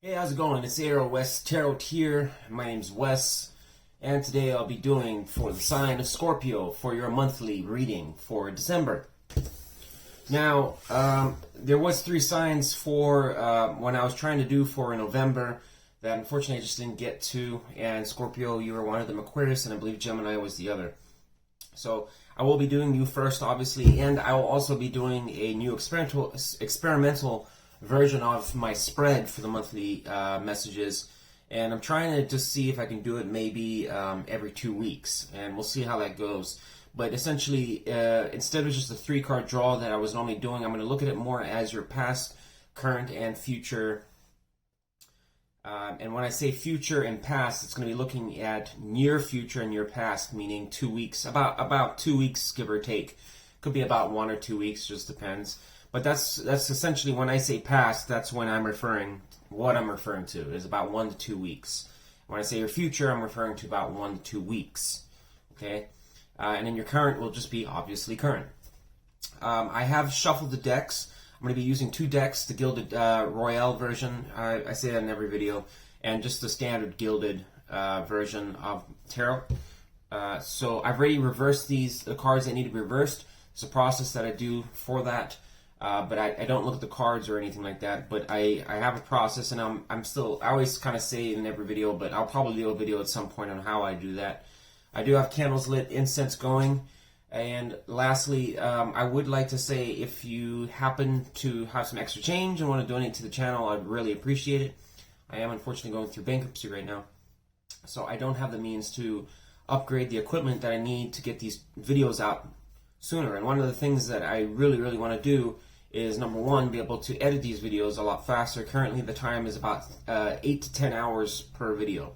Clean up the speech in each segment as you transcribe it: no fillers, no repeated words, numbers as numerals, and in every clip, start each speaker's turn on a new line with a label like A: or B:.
A: Hey, how's it going? It's Aurawest Tarot here. My name's Wes, and today I'll be doing for the sign of Scorpio for your monthly reading for December. Now, there was 3 signs for when I was trying to do for November that unfortunately I just didn't get to, and Scorpio, you were one of them, Aquarius, and I believe Gemini was the other. So I will be doing you first, obviously, and I will also be doing a new experimental version of my spread for the monthly messages, and I'm trying to just see if I can do it maybe every 2 weeks, and we'll see how that goes. But essentially, instead of just a 3-card draw that I was normally doing, I'm going to look at it more as your past, current, and future. And when I say future and past, it's going to be looking at near future and near past, meaning 2 weeks, about 2 weeks, give or take. Could be about 1 or 2 weeks, just depends. But that's essentially, when I say past, that's when what I'm referring to is about 1 to 2 weeks. When I say your future, I'm referring to about 1 to 2 weeks. Okay, and then your current will just be obviously current. I have shuffled the decks. I'm going to be using 2 decks: the Gilded Royale version. I say that in every video, and just the standard Gilded version of tarot. So I've already reversed the cards that need to be reversed. It's a process that I do for that. But I don't look at the cards or anything like that, but I have a process, and I always kind of say it in every video, but I'll probably do a video at some point on how I do that. I do have candles lit, incense going, and lastly, I would like to say, if you happen to have some extra change and want to donate to the channel, I'd really appreciate it. I am unfortunately going through bankruptcy right now, so I don't have the means to upgrade the equipment that I need to get these videos out sooner. And one of the things that I really want to do is, number one, be able to edit these videos a lot faster. Currently the time is about 8 to 10 hours per video.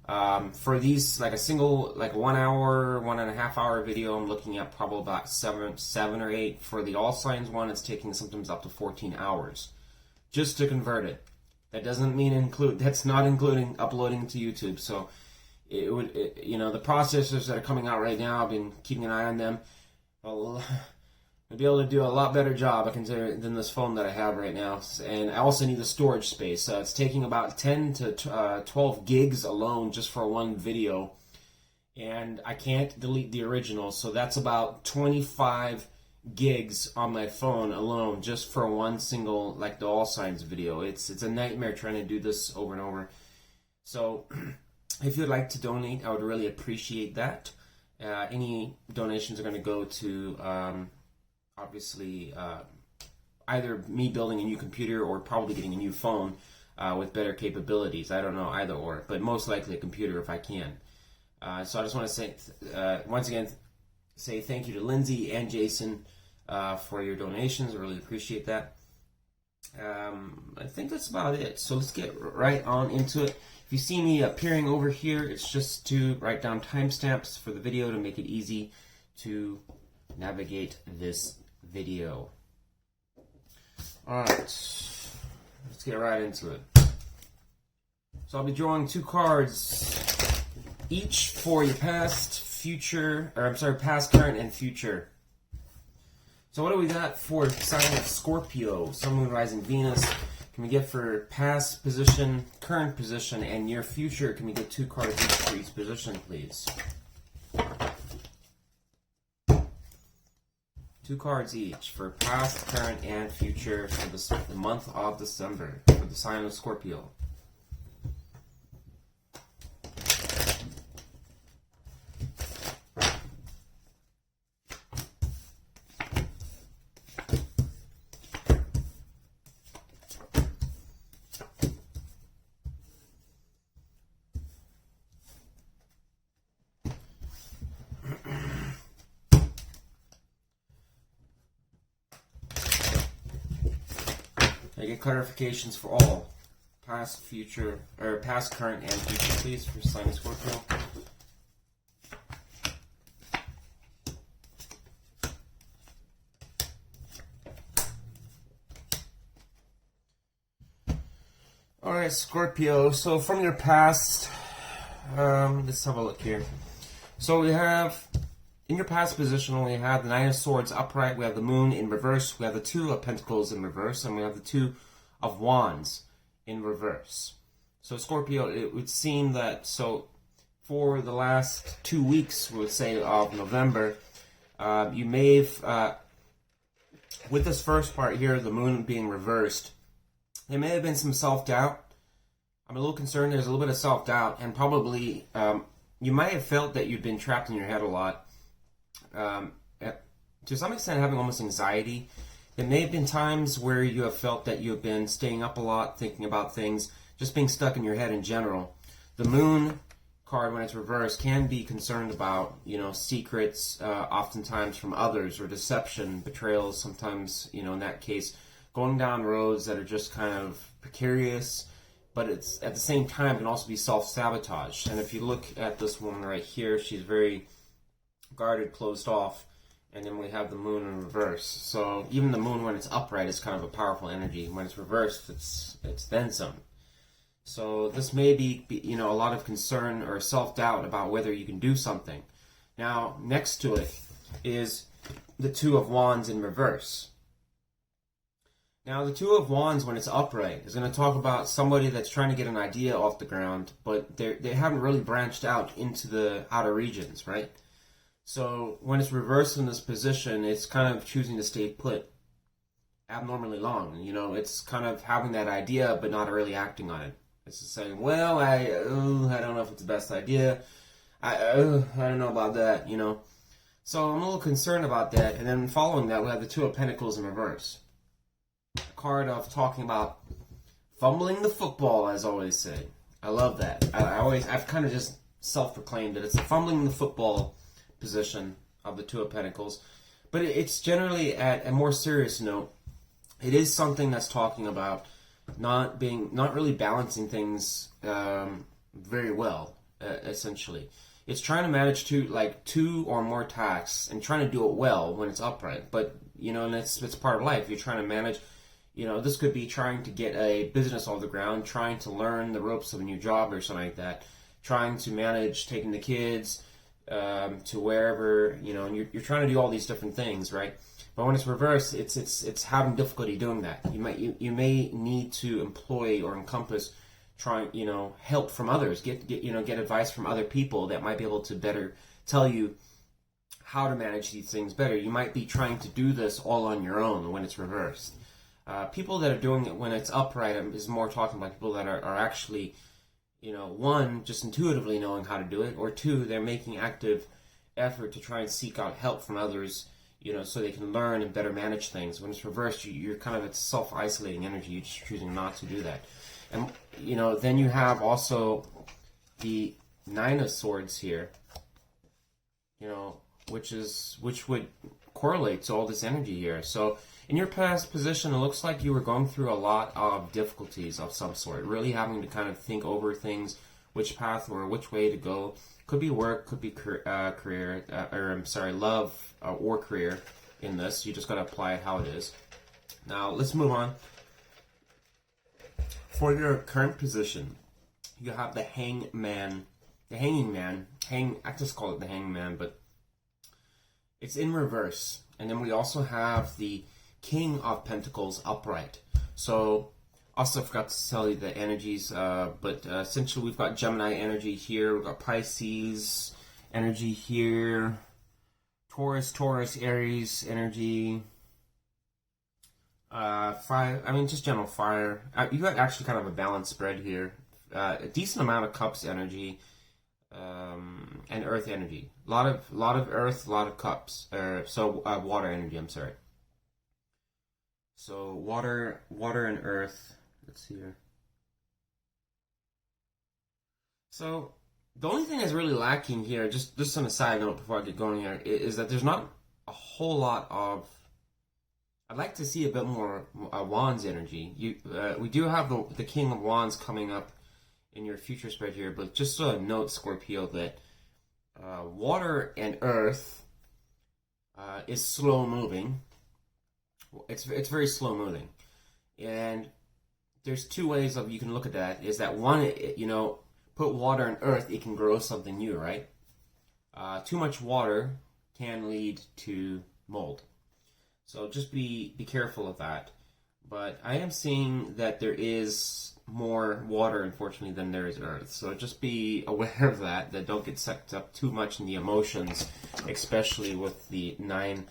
A: For these, like a single, like 1 hour, 1.5 hour video, I'm looking at probably about 7 or 8. For the all signs one, it's taking sometimes up to 14 hours just to convert it. That doesn't mean that's not including uploading to YouTube. So it would, the processors that are coming out right now, I've been keeping an eye on them. I'll be able to do a lot better job, I consider, than this phone that I have right now. And I also need the storage space. It's taking about 10 to 12 gigs alone just for one video. And I can't delete the original, so that's about 25 gigs on my phone alone just for one single, like the All Signs video. It's a nightmare trying to do this over and over. So if you'd like to donate, I would really appreciate that. Any donations are going to go to obviously either me building a new computer or probably getting a new phone with better capabilities. I don't know, either or, but most likely a computer if I can. So I just want to say once again, say thank you to Lindsay and Jason for your donations. I really appreciate that. I think that's about it. So let's get right on into it. If you see me appearing over here, it's just to write down timestamps for the video to make it easy to navigate this video. Alright, let's get right into it. So I'll be drawing 2 cards each for your past, past, current, and future. So what do we got for sign of Scorpio, Sun, Moon, Rising, Venus? Can we get for past position, current position, and near future? Can we get 2 cards each for each position, please? 2 cards each for past, current, and future for the month of December for the sign of Scorpio. I get clarifications for all past, future, or past, current, and future, please, for sign of Scorpio. All right, Scorpio. So from your past, let's have a look here. So we have In your past position, we have the Nine of Swords upright, we have the Moon in reverse, we have the Two of Pentacles in reverse, and we have the Two of Wands. in reverse. So Scorpio, it would seem that, so for the last 2 weeks, we would say, of November, you may have, with this first part here, the moon being reversed, there may have been some self-doubt. I'm a little concerned there's a little bit of self-doubt, and probably you might have felt that you've been trapped in your head a lot. To some extent, having almost anxiety. There may have been times where you have felt that you have been staying up a lot, thinking about things, just being stuck in your head in general. The moon card, when it's reversed, can be concerned about, secrets, oftentimes from others, or deception, betrayals, sometimes, in that case, going down roads that are just kind of precarious, but it's at the same time can also be self-sabotage. And if you look at this woman right here, she's very guarded, closed off, and then we have the moon in reverse. So even the moon, when it's upright, is kind of a powerful energy. When it's reversed, it's then some. So this may be a lot of concern or self-doubt about whether you can do something. Now, next to it is the Two of Wands in reverse. Now, the Two of Wands, when it's upright, is going to talk about somebody that's trying to get an idea off the ground, but they haven't really branched out into the outer regions, right? So when it's reversed in this position, it's kind of choosing to stay put abnormally long. It's kind of having that idea, but not really acting on it. It's just saying, well, I don't know if it's the best idea. I don't know about that, So I'm a little concerned about that. And then following that, we have the Two of Pentacles in reverse. A card of talking about fumbling the football, as I always say. I love that. I've kind of just self-proclaimed that it's the fumbling the football position of the Two of Pentacles. But it's generally at a more serious note. It is something that's talking about not really balancing things very well, essentially. It's trying to manage two or more tasks and trying to do it well when it's upright. But, and it's part of life. You're trying to manage, this could be trying to get a business off the ground, trying to learn the ropes of a new job or something like that, trying to manage taking the kids to wherever, and you're trying to do all these different things, right? But when it's reversed, it's having difficulty doing that. You may need to employ or encompass, help from others, get advice from other people that might be able to better tell you how to manage these things better. You might be trying to do this all on your own when it's reversed. People that are doing it when it's upright is more talking about people that are actually, one, just intuitively knowing how to do it, or two, they're making active effort to try and seek out help from others, so they can learn and better manage things. When it's reversed, you're kind of, it's self-isolating energy. You're just choosing not to do that. And, then you have also the Nine of Swords here, which would correlate to all this energy here. So in your past position, it looks like you were going through a lot of difficulties of some sort, really having to kind of think over things, which path or which way to go. Could be work, could be love or career in this. You just got to apply it how it is. Now, let's move on. For your current position, you have the Hanging Man. I just call it the Hangman, but it's in reverse. And then we also have the King of Pentacles upright. So, also forgot to tell you the energies, but essentially we've got Gemini energy here, we've got Pisces energy here, Taurus, Aries energy, fire, just general fire. You got actually kind of a balanced spread here. A decent amount of Cups energy, and Earth energy. A lot of Earth, a lot of Cups. Water energy, I'm sorry. So water and Earth. Let's see here. So the only thing that's really lacking here, just on a side note before I get going here, is that there's not a whole lot of. I'd like to see a bit more Wands energy. We do have the King of Wands coming up in your future spread here, but just a note, Scorpio, that water and Earth is slow moving. It's very slow moving, and there's two ways you can look at that. Is that one, put water and Earth, it can grow something new, right? Too much water can lead to mold. So just be careful of that. But I am seeing that there is more water, unfortunately, than there is earth. So just be aware of that, don't get sucked up too much in the emotions, especially with the Nine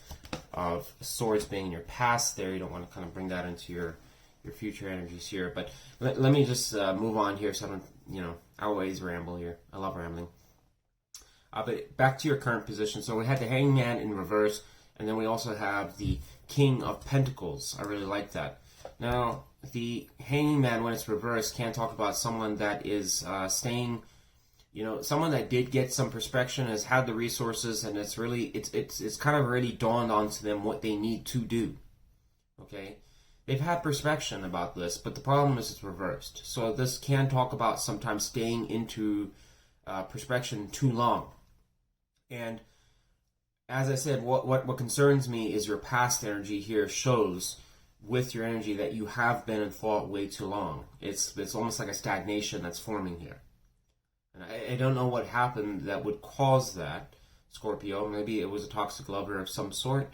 A: of Swords being in your past there. You don't want to kind of bring that into your future energies here. But let me just move on here so I don't, I always ramble here. I love rambling. But back to your current position. So we had the Hangman in reverse, and then we also have the King of Pentacles. I really like that. Now, the Hangman, when it's reversed, can talk about someone that is staying, someone that did get some perspection, has had the resources, and it's kind of already dawned onto them what they need to do. Okay? They've had perspection about this, but the problem is it's reversed. So this can talk about sometimes staying into perspection too long. And as I said, what concerns me is your past energy here shows with your energy that you have been in thought way too long. It's almost like a stagnation that's forming here. And I don't know what happened that would cause that, Scorpio. Maybe it was a toxic lover of some sort.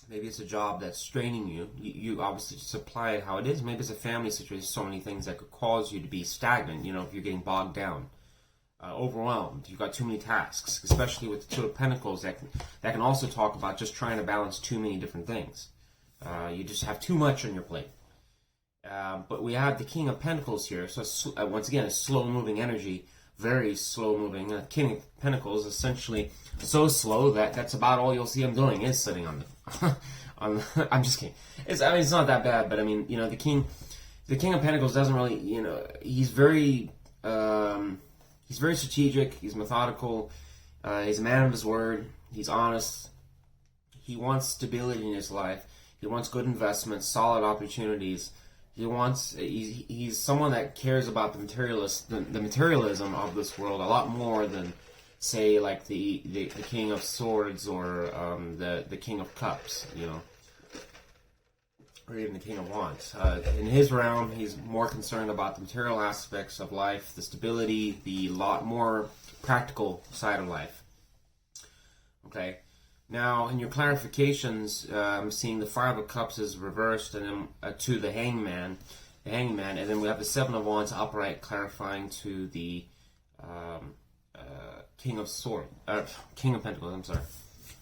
A: Maybe it's a job that's straining you. You obviously just apply it how it is. Maybe it's a family situation. So many things that could cause you to be stagnant, if you're getting bogged down. Overwhelmed. You've got too many tasks, especially with the Two of Pentacles. That can also talk about just trying to balance too many different things. You just have too much on your plate. But we have the King of Pentacles here. So once again, a slow-moving energy, very slow-moving. King of Pentacles, essentially so slow that that's about all you'll see him doing is sitting on the. I'm just kidding. It's not that bad, but the King of Pentacles doesn't really, he's very strategic. He's methodical. He's a man of his word. He's honest. He wants stability in his life. He wants good investments, solid opportunities. He's someone that cares about the materialism of this world a lot more than, say, like the King of Swords or the King of Cups, or even the King of Wands. In his realm, he's more concerned about the material aspects of life, the stability, the lot more practical side of life. Okay. Now, in your clarifications, I'm seeing the Five of Cups is reversed, and then to the Hangman, and then we have the Seven of Wands upright, clarifying to the King of Pentacles. I'm sorry.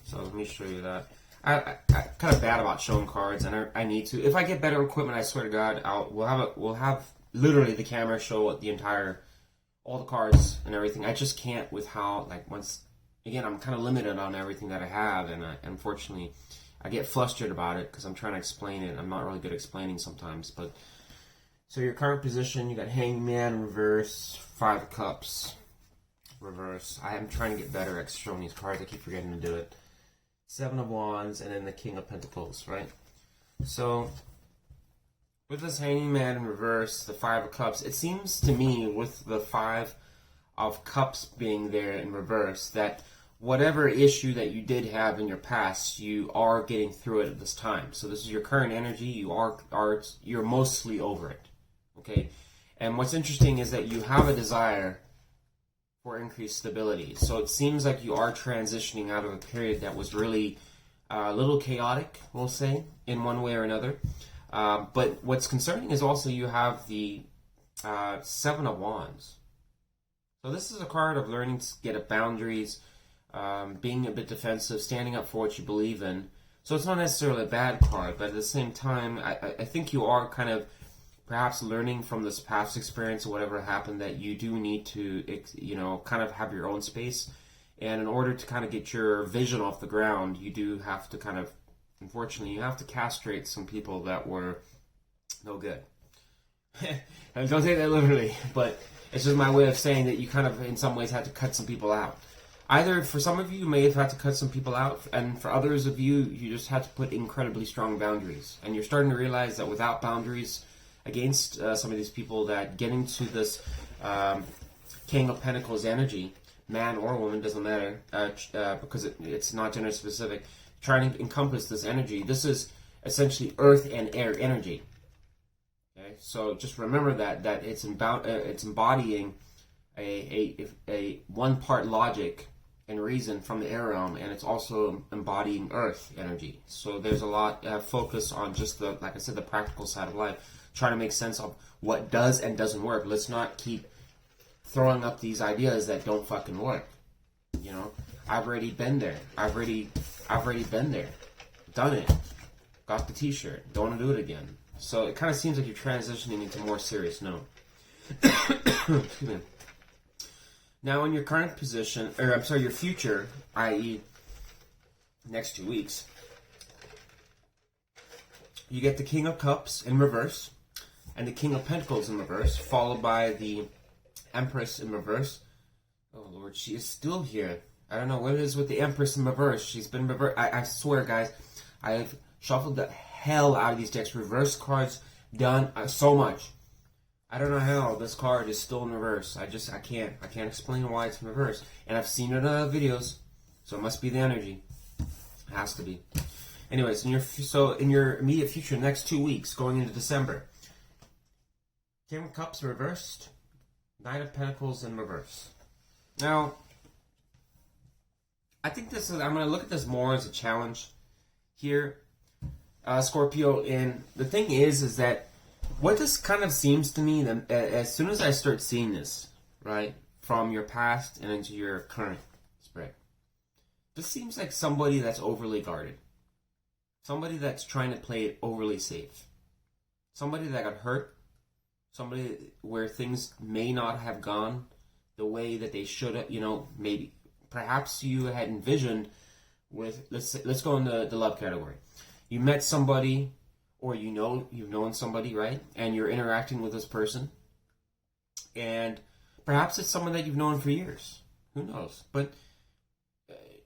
A: So let me show you that. I kind of bad about showing cards, and I need to. If I get better equipment, I swear to God, we'll have literally the camera show all the cards and everything. I just can't with how Again, I'm kind of limited on everything that I have, and unfortunately, I get flustered about it because I'm trying to explain it. I'm not really good at explaining sometimes. But so your current position, you got Hangman reverse, Five of Cups reverse. I am trying to get better at showing these cards. I keep forgetting to do it. Seven of Wands, and then the King of Pentacles, right? So with this Hangman in reverse, the Five of Cups, it seems to me with the Five of Cups being there in reverse that whatever issue that you did have in your past, you are getting through it at this time. So this is your current energy. You're mostly over it. Okay? And what's interesting is that you have a desire for increased stability. So it seems like you are transitioning out of a period that was really a little chaotic, we'll say, in one way or another. But what's concerning is also you have the Seven of Wands. So this is a card of learning to get at boundaries, being a bit defensive, standing up for what you believe in. So it's not necessarily a bad card, but at the same time, I think you are kind of perhaps learning from this past experience or whatever happened that you do need to, kind of have your own space. And in order to kind of get your vision off the ground, you do have to kind of, unfortunately, you have to castrate some people that were no good. Don't take that literally, but it's just my way of saying that you kind of, in some ways, had to cut some people out. Either for some of you may have had to cut some people out, and for others of you, you just had to put incredibly strong boundaries. And you're starting to realize that without boundaries against some of these people, that getting to this King of Pentacles energy, man or woman, doesn't matter, because it's not gender specific, trying to encompass this energy. This is essentially earth and air energy. Okay, so just remember that it's embodying a one part logic and reason from the air realm, and it's also embodying earth energy. So there's a lot focus on just like I said, the practical side of life. trying to make sense of what does and doesn't work. Let's not keep throwing up these ideas that don't fucking work. You know, I've already been there. I've already been there, done it, got the T-shirt. Don't want to do it again. So it kind of seems like you're transitioning into more serious note. Excuse me. Now, in your current position, or I'm sorry, your future, i.e., next 2 weeks, you get the King of Cups in reverse, and the King of Pentacles in reverse, followed by the Empress in reverse. Oh Lord, she is still here. I don't know what it is with the Empress in reverse. She's been reversed. I swear, guys, I have shuffled the hell out of these decks. Reverse cards done so much. I don't know how this card is still in reverse. I can't explain why it's in reverse. And I've seen it in other videos, so it must be the energy. It has to be. Anyways, in your immediate future, next 2 weeks, going into December, King of Cups reversed, Knight of Pentacles in reverse. Now, I think I'm going to look at this more as a challenge here, Scorpio. And the thing is that what this kind of seems to me, that as soon as I start seeing this, right, from your past and into your current spread, this seems like somebody that's overly guarded. Somebody that's trying to play it overly safe. Somebody that got hurt. Somebody where things may not have gone the way that they should have, maybe. Perhaps you had envisioned with, let's go in the love category. You met somebody, or you've known somebody, right? And you're interacting with this person. And perhaps it's someone that you've known for years. Who knows? But,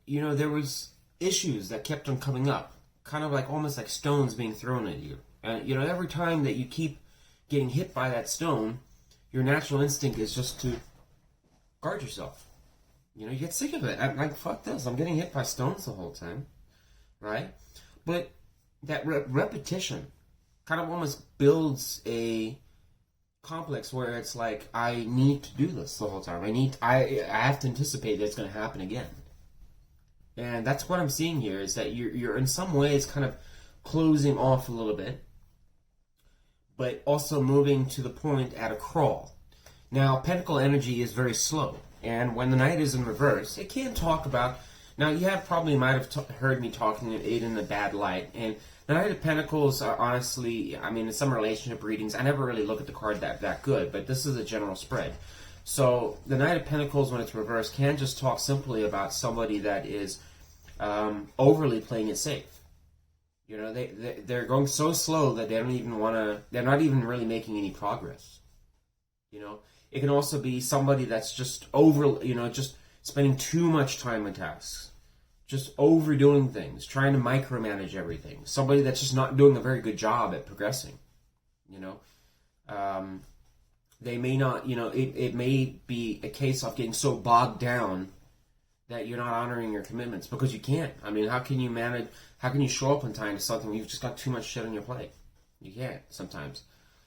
A: there was issues that kept on coming up. Kind of like almost like stones being thrown at you. And, every time that you keep getting hit by that stone, your natural instinct is just to guard yourself. You get sick of it. I'm like, fuck this. I'm getting hit by stones the whole time. Right? But that repetition kind of almost builds a complex where it's like, I need to do this the whole time. I have to anticipate that it's going to happen again. And that's what I'm seeing here, is that you're in some ways kind of closing off a little bit, but also moving to the point at a crawl. Now, Pentacle energy is very slow, and when the Knight is in reverse, it can talk about... Now, you might have heard me talking it in a bad light, and the Knight of Pentacles are honestly, in some relationship readings, I never really look at the card that good, but this is a general spread. So, the Knight of Pentacles, when it's reversed, can just talk simply about somebody that is overly playing it safe. They're going so slow that they don't even want to, they're not even really making any progress. It can also be somebody that's just just spending too much time on tasks. Just overdoing things, trying to micromanage everything. Somebody that's just not doing a very good job at progressing. They may not, it may be a case of getting so bogged down that you're not honoring your commitments, because you can't. How can you show up on time to something when you've just got too much shit on your plate? You can't sometimes.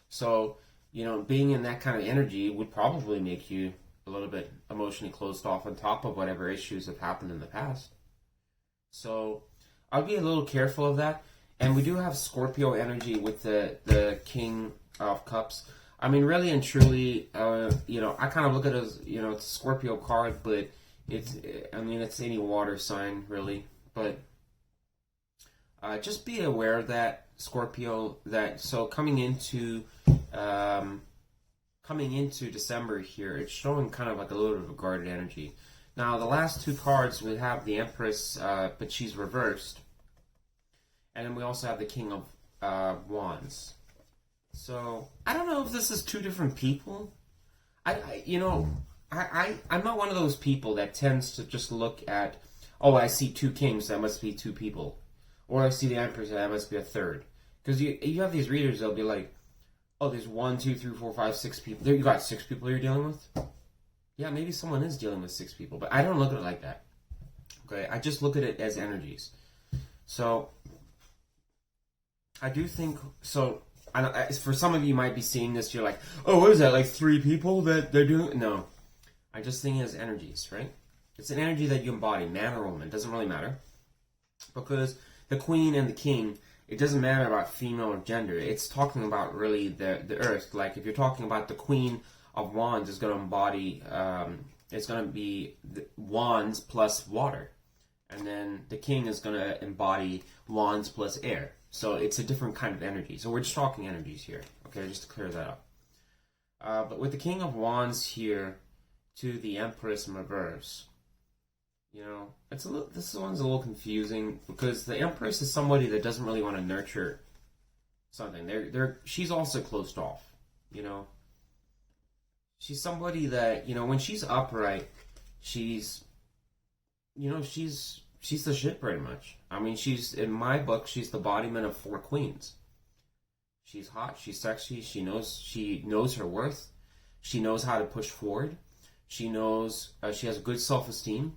A: So, being in that kind of energy would probably make you a little bit emotionally closed off on top of whatever issues have happened in the past. So, I'll be a little careful of that. And we do have Scorpio energy with the King of Cups. Really and truly, I kind of look at it as, it's a Scorpio card, but it's any water sign, really. But just be aware of that, Scorpio, coming into December here, it's showing kind of like a little bit of a guarded energy. Now, the last two cards, we have the Empress, but she's reversed. And then we also have the King of Wands. So, I don't know if this is two different people. I'm not one of those people that tends to just look at, I see two kings, that must be two people. Or I see the Empress, that must be a third. Because you have these readers, they'll be like, there's 1, 2, 3, 4, 5, 6 people. There, you got 6 people you're dealing with? Yeah, maybe someone is dealing with 6 people, but I don't look at it like that. Okay, I just look at it as energies. So, I do think, for some of you might be seeing this, you're like, what is that, like 3 people that they're doing? No. I just think it as energies, right? It's an energy that you embody, man or woman, doesn't really matter. Because the Queen and the King it doesn't matter about female or gender. It's talking about really the earth. Like if you're talking about the Queen of Wands is going to embody, it's going to be the wands plus water. And then the king is going to embody wands plus air. So it's a different kind of energy. So we're just talking energies here. Okay, just to clear that up. But with the King of Wands here to the Empress in reverse, you know, this one's a little confusing because the Empress is somebody that doesn't really want to nurture something. She's also closed off, you know. She's somebody that, you know, when she's upright, she's the shit pretty much. I mean, in my book, she's the embodiment of 4 queens. She's hot, she's sexy, she knows her worth, she knows how to push forward, she knows she has good self-esteem,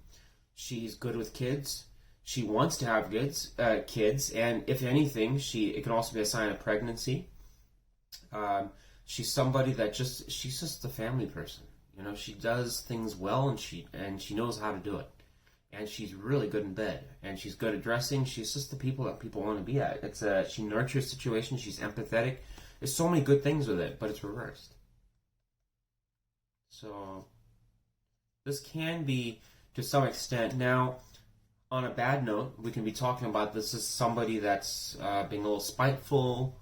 A: she's good with kids, she wants to have kids, and if anything, it can also be a sign of pregnancy. She's somebody that she's just a family person. You know, she does things well, and she knows how to do it. And she's really good in bed, and she's good at dressing. She's just the people that people want to be at. She nurtures situations. She's empathetic. There's so many good things with it, but it's reversed. So this can be, to some extent, now on a bad note, we can be talking about this as somebody that's being a little spiteful,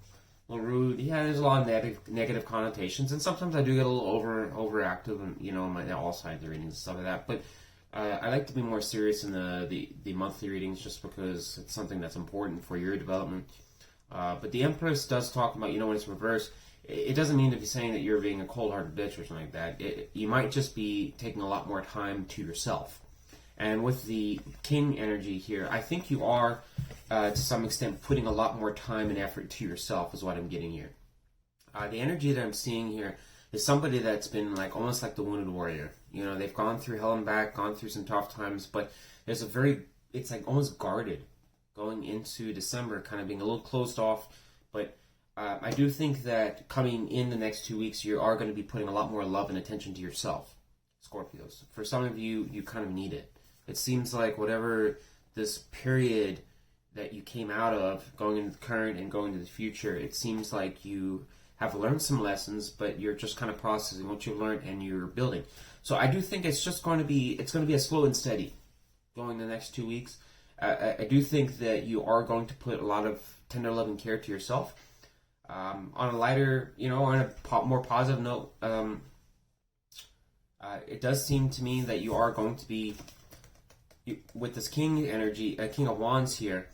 A: a little rude. Yeah, there's a lot of negative connotations, and sometimes I do get a little overactive, and you know, in all sides of readings and stuff like that. But I like to be more serious in the monthly readings just because it's something that's important for your development. But the Empress does talk about, you know, when it's reversed, it doesn't mean to be saying that you're being a cold-hearted bitch or something like that. You might just be taking a lot more time to yourself. And with the King energy here, I think you are, to some extent, putting a lot more time and effort to yourself is what I'm getting here. The energy that I'm seeing here is somebody that's been almost like the wounded warrior. You know, they've gone through hell and back, gone through some tough times, but there's it's like almost guarded going into December, kind of being a little closed off. But I do think that coming in the next 2 weeks, you are going to be putting a lot more love and attention to yourself, Scorpios. For some of you, you kind of need it. It seems like whatever this period that you came out of, going into the current and going into the future, it seems like you have learned some lessons, but you're just kind of processing what you've learned and you're building. So I do think it's going to be a slow and steady going the next 2 weeks. I do think that you are going to put a lot of tender love and care to yourself. On a lighter, you know, on a more positive note, it does seem to me that you are going to be, with this King energy, King of Wands here,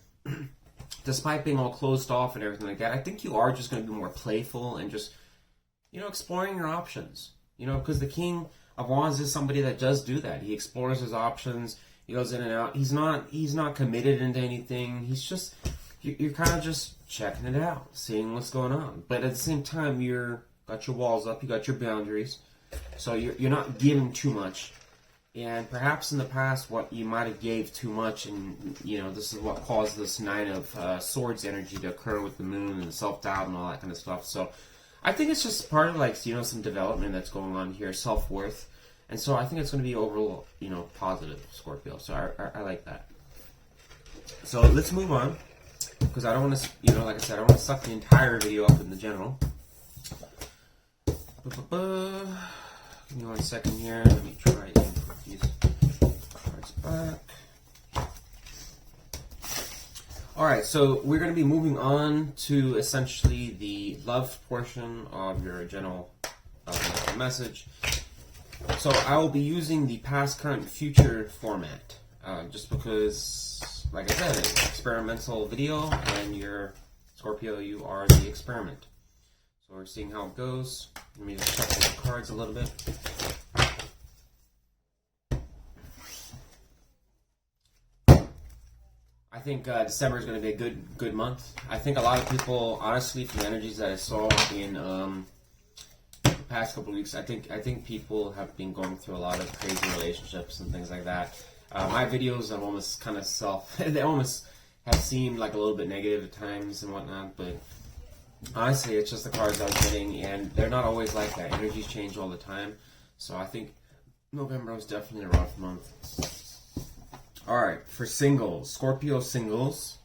A: despite being all closed off and everything like that, I think you are just going to be more playful and just, you know, exploring your options. You know, because the King of Wands is somebody that does do that. He explores his options. He goes in and out. He's not committed into anything. He's just, you're kind of just checking it out, seeing what's going on. But at the same time, got your walls up. You got your boundaries. So you're not giving too much. And perhaps in the past, what you might have gave too much, and you know, this is what caused this 9 of Swords energy to occur with the moon and self-doubt and all that kind of stuff. So I think it's just part of some development that's going on here, self-worth. And so I think it's going to be overall, you know, positive, Scorpio. So I like that. So let's move on, because I don't want to, you know, like I said, I don't want to suck the entire video up in the general. Give me 1 second here. Let me try and put these cards back. Alright, so we're going to be moving on to essentially the love portion of your general message. So I will be using the past, current, future format. Just because, like I said, it's an experimental video, and you're, Scorpio, you are the experiment. So we're seeing how it goes. Let me just shuffle the cards a little bit. I think December is going to be a good month. I think a lot of people, honestly, from the energies that I saw in the past couple of weeks, I think people have been going through a lot of crazy relationships and things like that. My videos have almost kind of they almost have seemed like a little bit negative at times and whatnot, but honestly, it's just the cards I was getting, and they're not always like that. Energies change all the time, so I think November was definitely a rough month. Alright, for singles, Scorpio singles,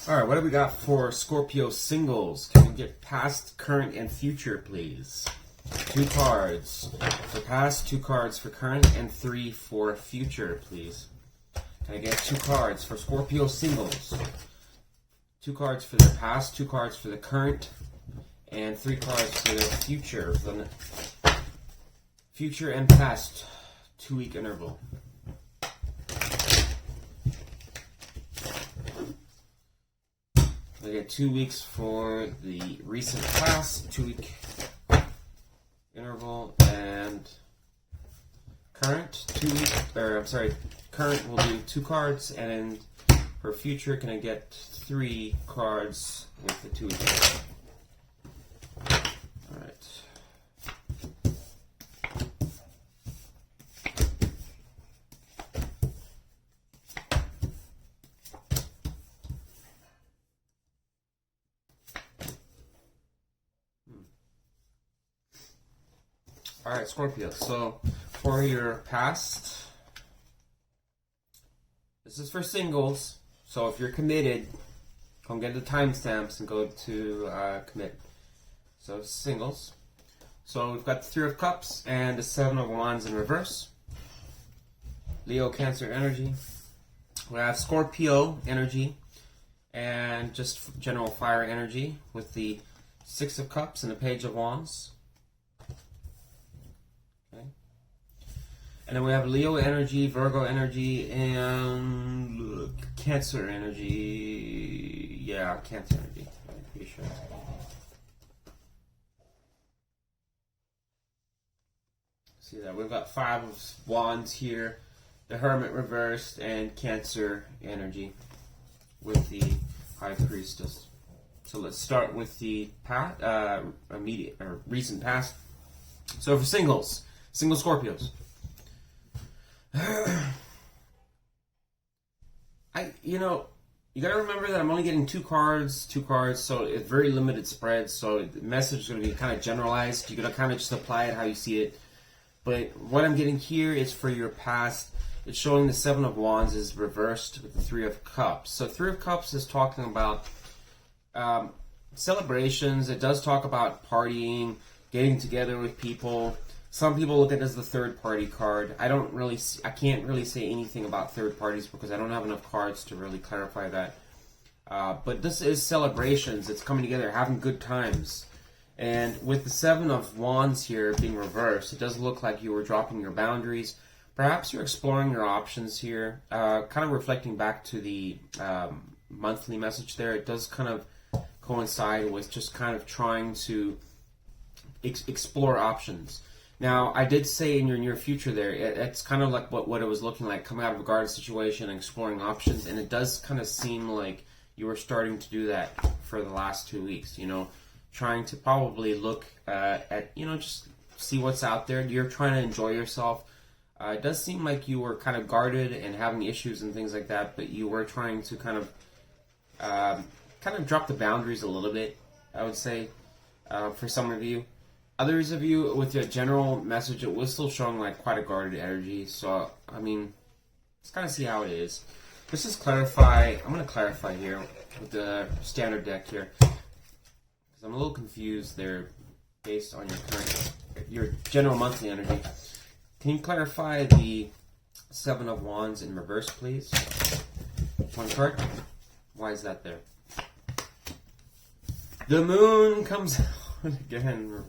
A: All right, what do we got for Scorpio singles? Can we get past, current, and future, please? 2 cards for past, 2 cards for current, and 3 for future, please. Can I get 2 cards for Scorpio singles? 2 cards for their past, 2 cards for the current, and 3 cards for their future. Future and past 2-week interval. I get 2 weeks for the recent past, 2-week interval, and current 2-week. Or I'm sorry, current will do 2 cards, and for future, can I get 3 cards with the 2-week interval? All right. Alright, Scorpio, so for your past, this is for singles, so if you're committed, come get the timestamps and go to commit. So singles. So we've got the 3 of Cups and the 7 of Wands in reverse. Leo, Cancer energy. We have Scorpio energy and just general fire energy with the 6 of Cups and the Page of Wands. And then we have Leo energy, Virgo energy, and Cancer energy. Yeah, Cancer energy. I'm pretty sure. See that? We've got 5 of Wands here, the Hermit reversed, and Cancer energy with the High Priestess. So let's start with the immediate or recent past. So for singles, single Scorpios. You gotta remember that I'm only getting 2 cards, so it's very limited spread, so the message is gonna be kind of generalized. You're gonna kind of just apply it how you see it. But what I'm getting here is for your past. It's showing the 7 of Wands is reversed with the 3 of Cups. So 3 of Cups is talking about celebrations. It does talk about partying, getting together with people. Some people look at it as the third party card. I can't really say anything about third parties because I don't have enough cards to really clarify that. But this is celebrations. It's coming together, having good times. And with the 7 of Wands here being reversed, it does look like you were dropping your boundaries. Perhaps you're exploring your options here. Kind of reflecting back to the monthly message there. It does kind of coincide with just kind of trying to explore options. Now, I did say in your near future there, it's kind of like what it was looking like, coming out of a garden situation and exploring options, and it does kind of seem like you were starting to do that for the last 2 weeks, trying to probably look at, just see what's out there. You're trying to enjoy yourself. It does seem like you were kind of guarded and having issues and things like that, but you were trying to kind of drop the boundaries a little bit, I would say, for some of you. Others of you, with your general message, it was still showing like quite a guarded energy. So, let's kind of see how it is. Let's just clarify. I'm going to clarify here with the standard deck here. Because I'm a little confused there based on your general monthly energy. Can you clarify the 7 of Wands in reverse, please? 1 card. Why is that there? The moon comes out again in reverse.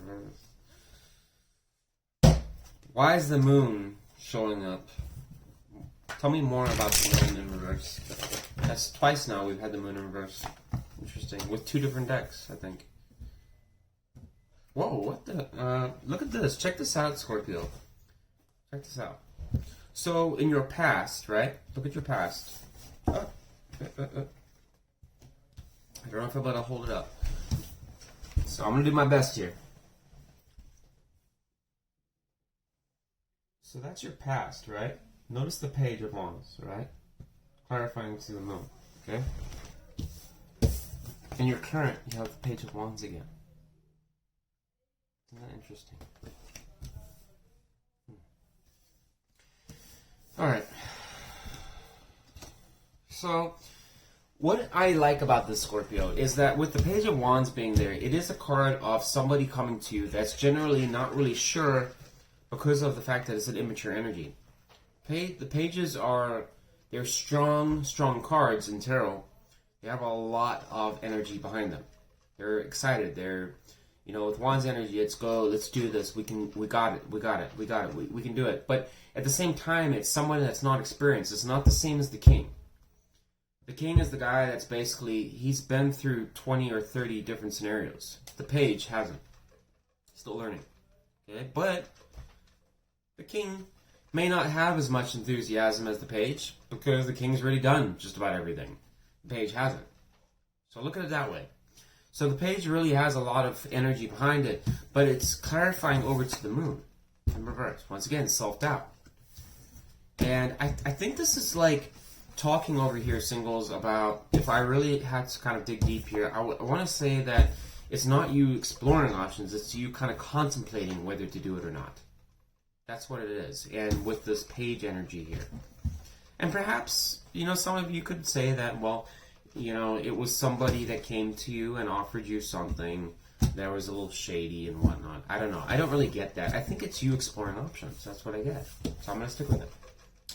A: Why is the moon showing up? Tell me more about the moon in reverse. That's twice now we've had the moon in reverse. Interesting. With 2 different decks, I think. Whoa, what the? Look at this. Check this out, Scorpio. Check this out. So, in your past, right? Look at your past. I don't know if I'm able to hold it up. So, I'm going to do my best here. So that's your past, right? Notice the Page of Wands, right? Clarifying to the moon, okay? In your current, you have the Page of Wands again. Isn't that interesting? Alright. So, What I like about this Scorpio is that with the Page of Wands being there, it is a card of somebody coming to you that's generally not really sure because of the fact that it's an immature energy. The pages they're strong cards in tarot. They have a lot of energy behind them. They're excited. They're, with Wands energy, it's go, let's do this. We got it. We can do it. But at the same time, it's someone that's not experienced. It's not the same as the King. The King is the guy that's basically, he's been through 20 or 30 different scenarios. The Page hasn't. Still learning. Okay? But the King may not have as much enthusiasm as the Page because the King's already done just about everything. The Page hasn't. So look at it that way. So the Page really has a lot of energy behind it, but it's clarifying over to the Moon in reverse. Once again, self-doubt. And I think this is like talking over here, singles, about, if I really had to kind of dig deep here, I want to say that it's not you exploring options, it's you kind of contemplating whether to do it or not. That's what it is. And with this Page energy here. And perhaps, some of you could say that, well, it was somebody that came to you and offered you something that was a little shady and whatnot. I don't know. I don't really get that. I think it's you exploring options. That's what I get. So I'm going to stick with it.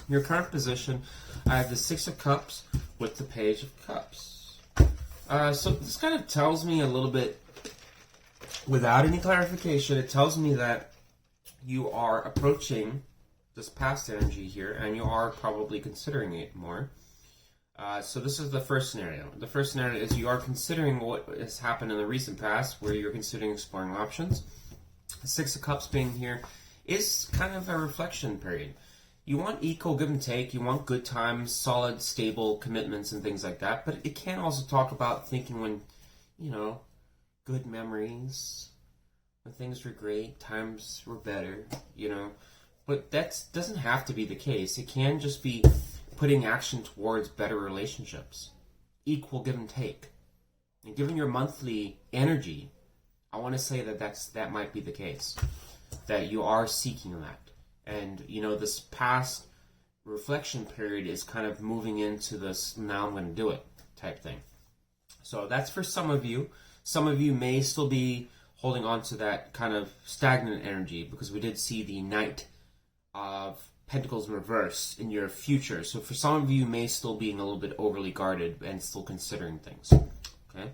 A: Your current position, I have the Six of Cups with the Page of Cups. So this kind of tells me a little bit, without any clarification, it tells me that you are approaching this past energy here, and you are probably considering it more. So this is the first scenario. The first scenario is you are considering what has happened in the recent past, where you're considering exploring options. The Six of Cups being here is kind of a reflection period. You want equal give and take, you want good times, solid, stable commitments and things like that, but it can also talk about thinking when, good memories, when things were great, times were better, But that doesn't have to be the case. It can just be putting action towards better relationships. Equal give and take. And given your monthly energy, I want to say that might be the case. That you are seeking that. And, this past reflection period is kind of moving into this, now I'm going to do it type thing. So that's for some of you. Some of you may still be holding on to that kind of stagnant energy because we did see the Knight of Pentacles in reverse in your future. So for some of you, may still being a little bit overly guarded and still considering things. Okay?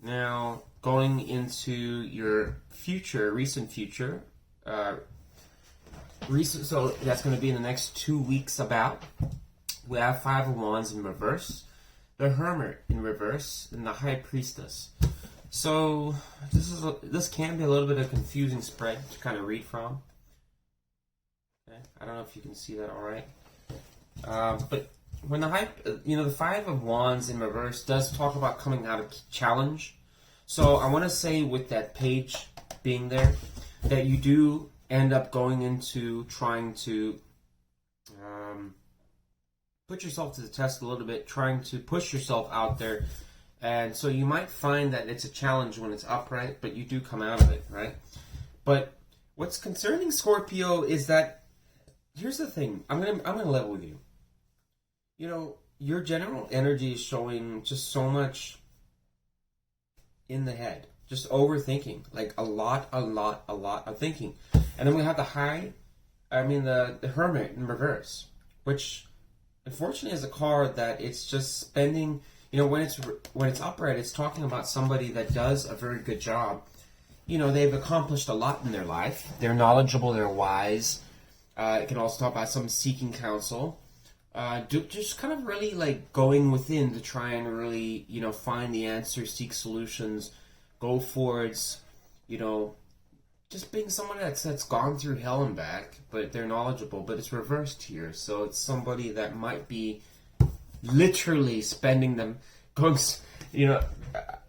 A: Now, going into your future, recent future, so that's going to be in the next 2 weeks about. We have Five of Wands in reverse, the Hermit in reverse, and the High Priestess. So this can be a little bit of a confusing spread to kind of read from. Okay. I don't know if you can see that all right. But when the Five of Wands in reverse does talk about coming out of challenge. So I want to say with that Page being there, that you do end up going into trying to put yourself to the test a little bit, trying to push yourself out there. And so you might find that it's a challenge when it's upright, but you do come out of it, right? But what's concerning Scorpio is that, here's the thing, I'm gonna level with you. Your general energy is showing just so much in the head. Just overthinking, like a lot of thinking. And then we have the Hermit in reverse, which unfortunately is a card that it's just spending, when it's upright, it's talking about somebody that does a very good job. They've accomplished a lot in their life. They're knowledgeable, they're wise. It can also talk about some seeking counsel. Just kind of really like going within to try and really, find the answer, seek solutions, go forwards, just being someone that's gone through hell and back, but they're knowledgeable, but it's reversed here. So it's somebody that might be literally spending them, going,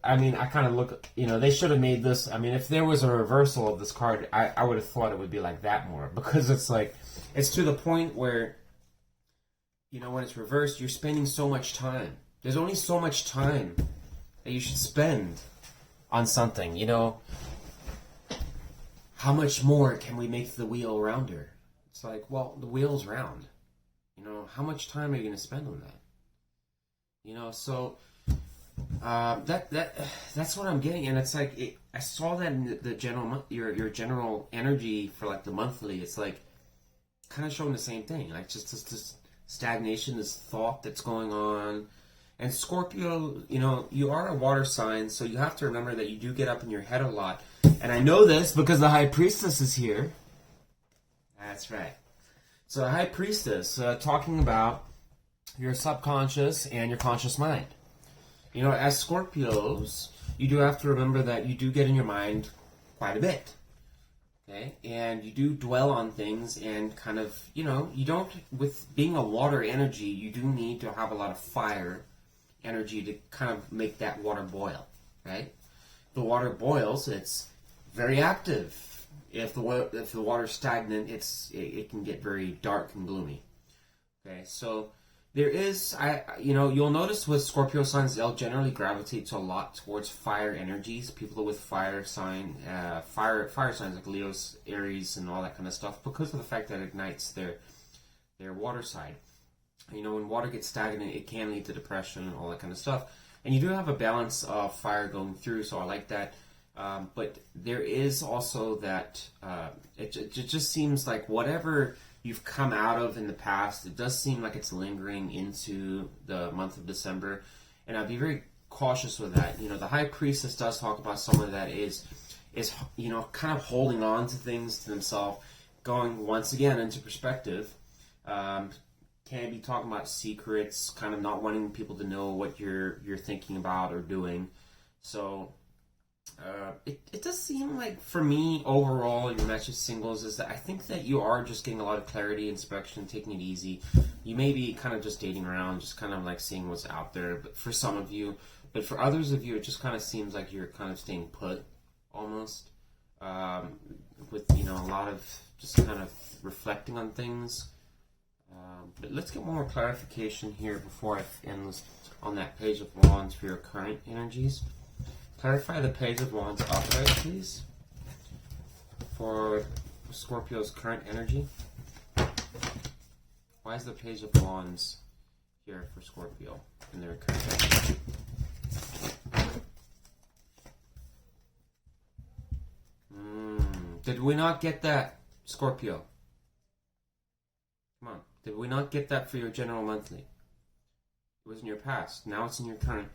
A: I kind of look, they should have made this, if there was a reversal of this card, I would have thought it would be like that more, because it's like, it's to the point where, when it's reversed, you're spending so much time. There's only so much time that you should spend on something, How much more can we make the wheel rounder? It's like, well, the wheel's round. How much time are you going to spend on that? So that's what I'm getting, and it's like I saw that in the general your general energy for like the monthly. It's like kind of showing the same thing, like just this stagnation, this thought that's going on. And Scorpio, you are a water sign, so you have to remember that you do get up in your head a lot. And I know this because the High Priestess is here. That's right. So the High Priestess, talking about your subconscious and your conscious mind. As Scorpios, you do have to remember that you do get in your mind quite a bit. Okay? And you do dwell on things and kind of, you don't, with being a water energy, you do need to have a lot of fire energy to kind of make that water boil, right? The water boils, it's very active. If the water's stagnant, it can get very dark and gloomy. Okay, so there is, you'll notice with Scorpio signs, they'll generally gravitate to a lot towards fire energies. People with fire signs like Leo's, Aries, and all that kind of stuff, because of the fact that it ignites their water side. When water gets stagnant, it can lead to depression and all that kind of stuff. And you do have a balance of fire going through, so I like that. But there is also that, it just seems like whatever you've come out of in the past, it does seem like it's lingering into the month of December. And I'd be very cautious with that. The High Priestess does talk about someone that is kind of holding on to things to themselves, going once again into perspective. Can be talking about secrets, kind of not wanting people to know what you're thinking about or doing. So it does seem like, for me, overall, your message singles is that I think that you are just getting a lot of clarity, inspection, taking it easy. You may be kind of just dating around, just kind of like seeing what's out there, but for some of you. But for others of you, it just kind of seems like you're kind of staying put, almost, with, a lot of just kind of reflecting on things. But let's get one more clarification here before I end this on that Page of Wands for your current energies. Clarify the Page of Wands upright, please, for Scorpio's current energy. Why is the Page of Wands here for Scorpio in their current energy? Did we not get that, Scorpio? Come on. Did we not get that for your general monthly? It was in your past. Now it's in your current.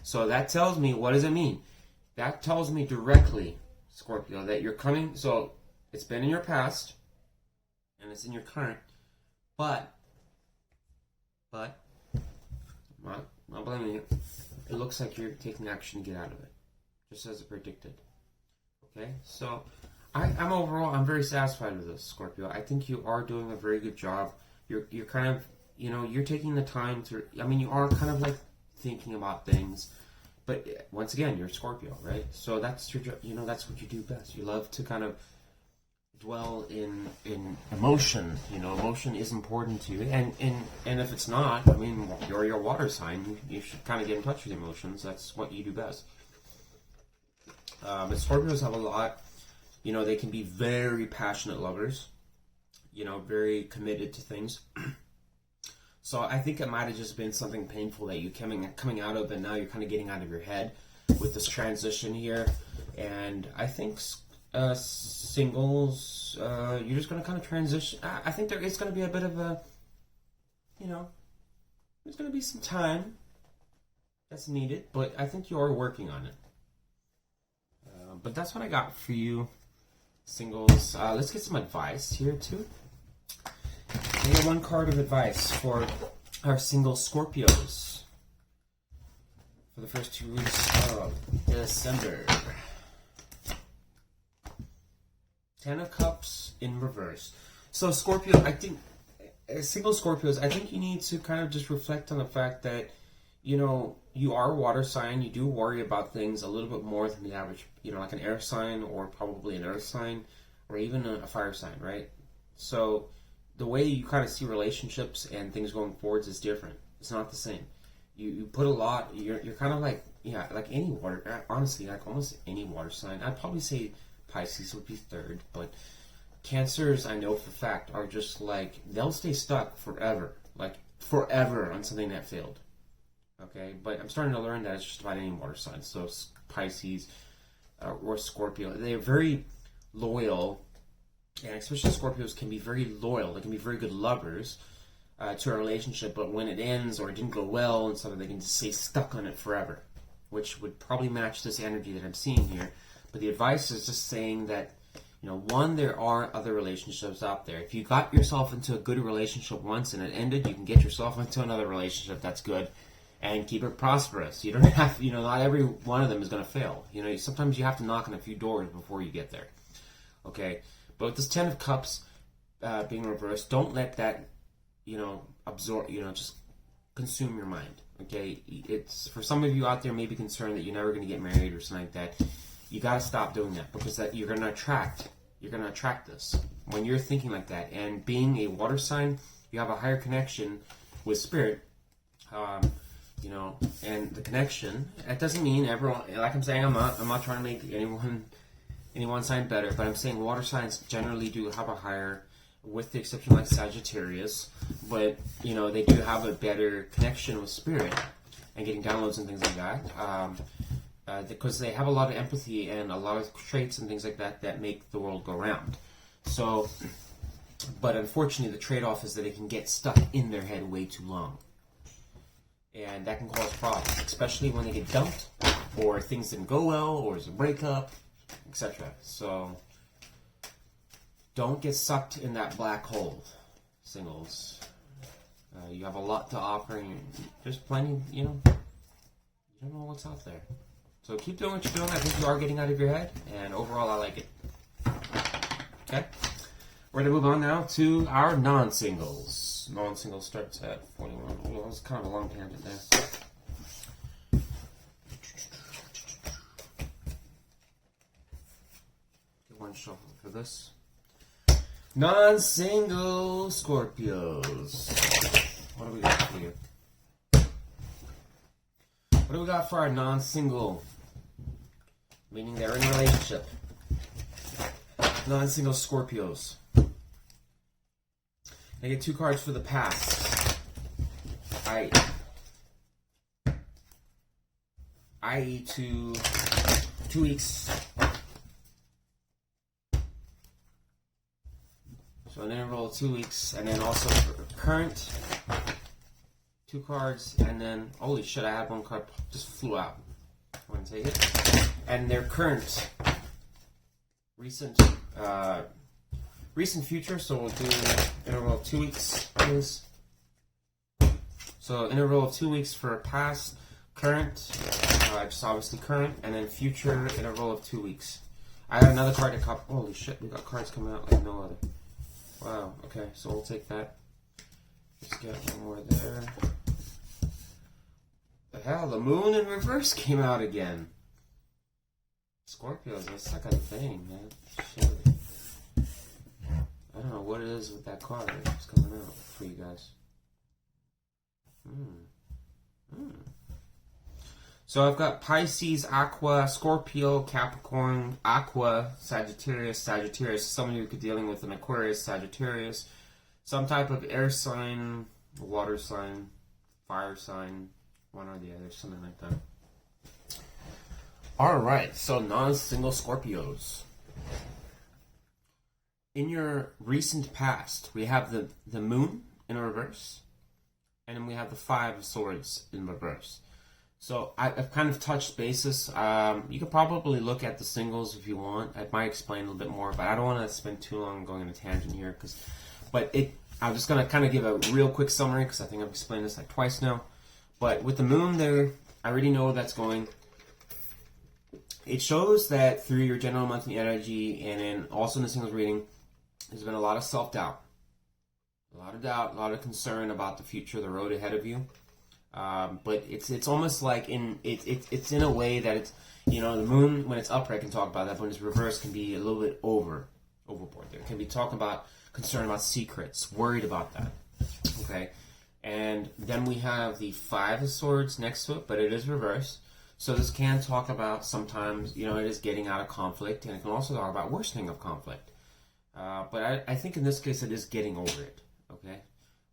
A: So that tells me, what does it mean? That tells me directly, Scorpio, that you're coming. So it's been in your past, and it's in your current. But, I'm not blaming you. It looks like you're taking action to get out of it, just as it predicted. Okay? So I'm very satisfied with this, Scorpio. I think you are doing a very good job. You're kind of, you're taking the time to, you are kind of like thinking about things, but once again, you're Scorpio, right? So that's your, that's what you do best. You love to kind of dwell in emotion. Emotion is important to you, and if it's not, you're your water sign. You should kind of get in touch with emotions. That's what you do best. But Scorpios have a lot. They can be very passionate lovers. Very committed to things. So I think it might have just been something painful that you coming out of, and now you're kind of getting out of your head with this transition here. And I think singles, you're just going to kind of transition. I think there is going to be a bit of a, there's going to be some time that's needed, but I think you are working on it. But that's what I got for you, singles. Let's get some advice here too. We get one card of advice for our single Scorpios for the first 2 weeks of December. 10 of Cups in reverse. So Scorpio, I think, single Scorpios, I think you need to kind of just reflect on the fact that, you are a water sign. You do worry about things a little bit more than the average, like an air sign or probably an earth sign or even a fire sign, right? So the way you kind of see relationships and things going forwards is different. It's not the same. You put a lot, you're kind of like, like any water, honestly, like almost any water sign. I'd probably say Pisces would be third, but Cancers, I know for a fact, are just like, they'll stay stuck forever on something that failed. Okay, but I'm starting to learn that it's just about any water sign. So Pisces or Scorpio, they're very loyal, and especially Scorpios can be very loyal. They can be very good lovers to a relationship, but when it ends or it didn't go well and something, they can just stay stuck on it forever, which would probably match this energy that I'm seeing here. But the advice is just saying that, you know, one, there are other relationships out there. If you got yourself into a good relationship once and it ended, you can get yourself into another relationship that's good and keep it prosperous. You don't have, you know, not every one of them is going to fail. You know, sometimes you have to knock on a few doors before you get there. Okay? But with this 10 of Cups being reversed, don't let that, you know, absorb, you know, just consume your mind. Okay? It's, for some of you out there may be concerned that you're never going to get married or something like that. You got to stop doing that, because that you're going to attract this when you're thinking like that. And being a water sign, you have a higher connection with spirit. You know, and the connection, that doesn't mean everyone, like I'm saying, I'm not trying to make anyone sign better, but I'm saying water signs generally do have a higher, with the exception like Sagittarius, but, you know, they do have a better connection with spirit and getting downloads and things like that, because they have a lot of empathy and a lot of traits and things like that that make the world go round. So, but unfortunately the trade-off is that it can get stuck in their head way too long. And that can cause problems, especially when they get dumped, or things didn't go well, or there's a breakup, etc. So, don't get sucked in that black hole, singles. You have a lot to offer, and there's plenty, you know, you don't know what's out there. So keep doing what you're doing. I think you are getting out of your head, and overall I like it. Okay? We're going to move on now to our non-singles. Non-single starts at 41. Well, that was kind of a long tangent there. Get one shuffle for this. Non-single Scorpios. What do we got for you? What do we got for our non-single? Meaning they're in a relationship. Non-single Scorpios. I get 2 cards for the past. I.e. to 2 weeks. So an interval of 2 weeks, and then also for current, 2 cards, and then, holy shit, I had 1 card just flew out. I want to take it. And their current, recent future, so we'll do interval of 2 weeks, please. So interval of 2 weeks for past, current, just obviously current, and then future interval of 2 weeks. I have another card to cop. Holy shit, we got cards coming out like no other. Wow, okay, so we'll take that. Let's get one more there. The hell, the moon in reverse came out again. Scorpios, that's like a thing, man. Shit. I don't know what it is with that card that's coming out for you guys. So I've got Pisces, Aqua, Scorpio, Capricorn, Aqua, Sagittarius. Some of you could be dealing with an Aquarius, Sagittarius, some type of air sign, water sign, fire sign, one or the other, something like that. Alright, so non-single Scorpios. In your recent past, we have the moon in reverse, and then we have the 5 of Swords in reverse. So I've kind of touched bases. You could probably look at the singles if you want. I might explain a little bit more, but I don't want to spend too long going on a tangent here. I'm just going to kind of give a real quick summary, because I think I've explained this like twice now. But with the moon there, I already know where that's going. It shows that through your general monthly energy, and then also in the singles reading, there's been a lot of self-doubt. A lot of doubt, a lot of concern about the future, the road ahead of you. But it's almost like it's in a way that it's, you know, the moon, when it's upright, can talk about that, but when it's reversed, can be a little bit overboard there. It can be talking about concern about secrets, worried about that. Okay? And then we have the 5 of Swords next to it, but it is reversed. So this can talk about sometimes, you know, it is getting out of conflict, and it can also talk about worsening of conflict. But I think in this case it is getting over it. Okay?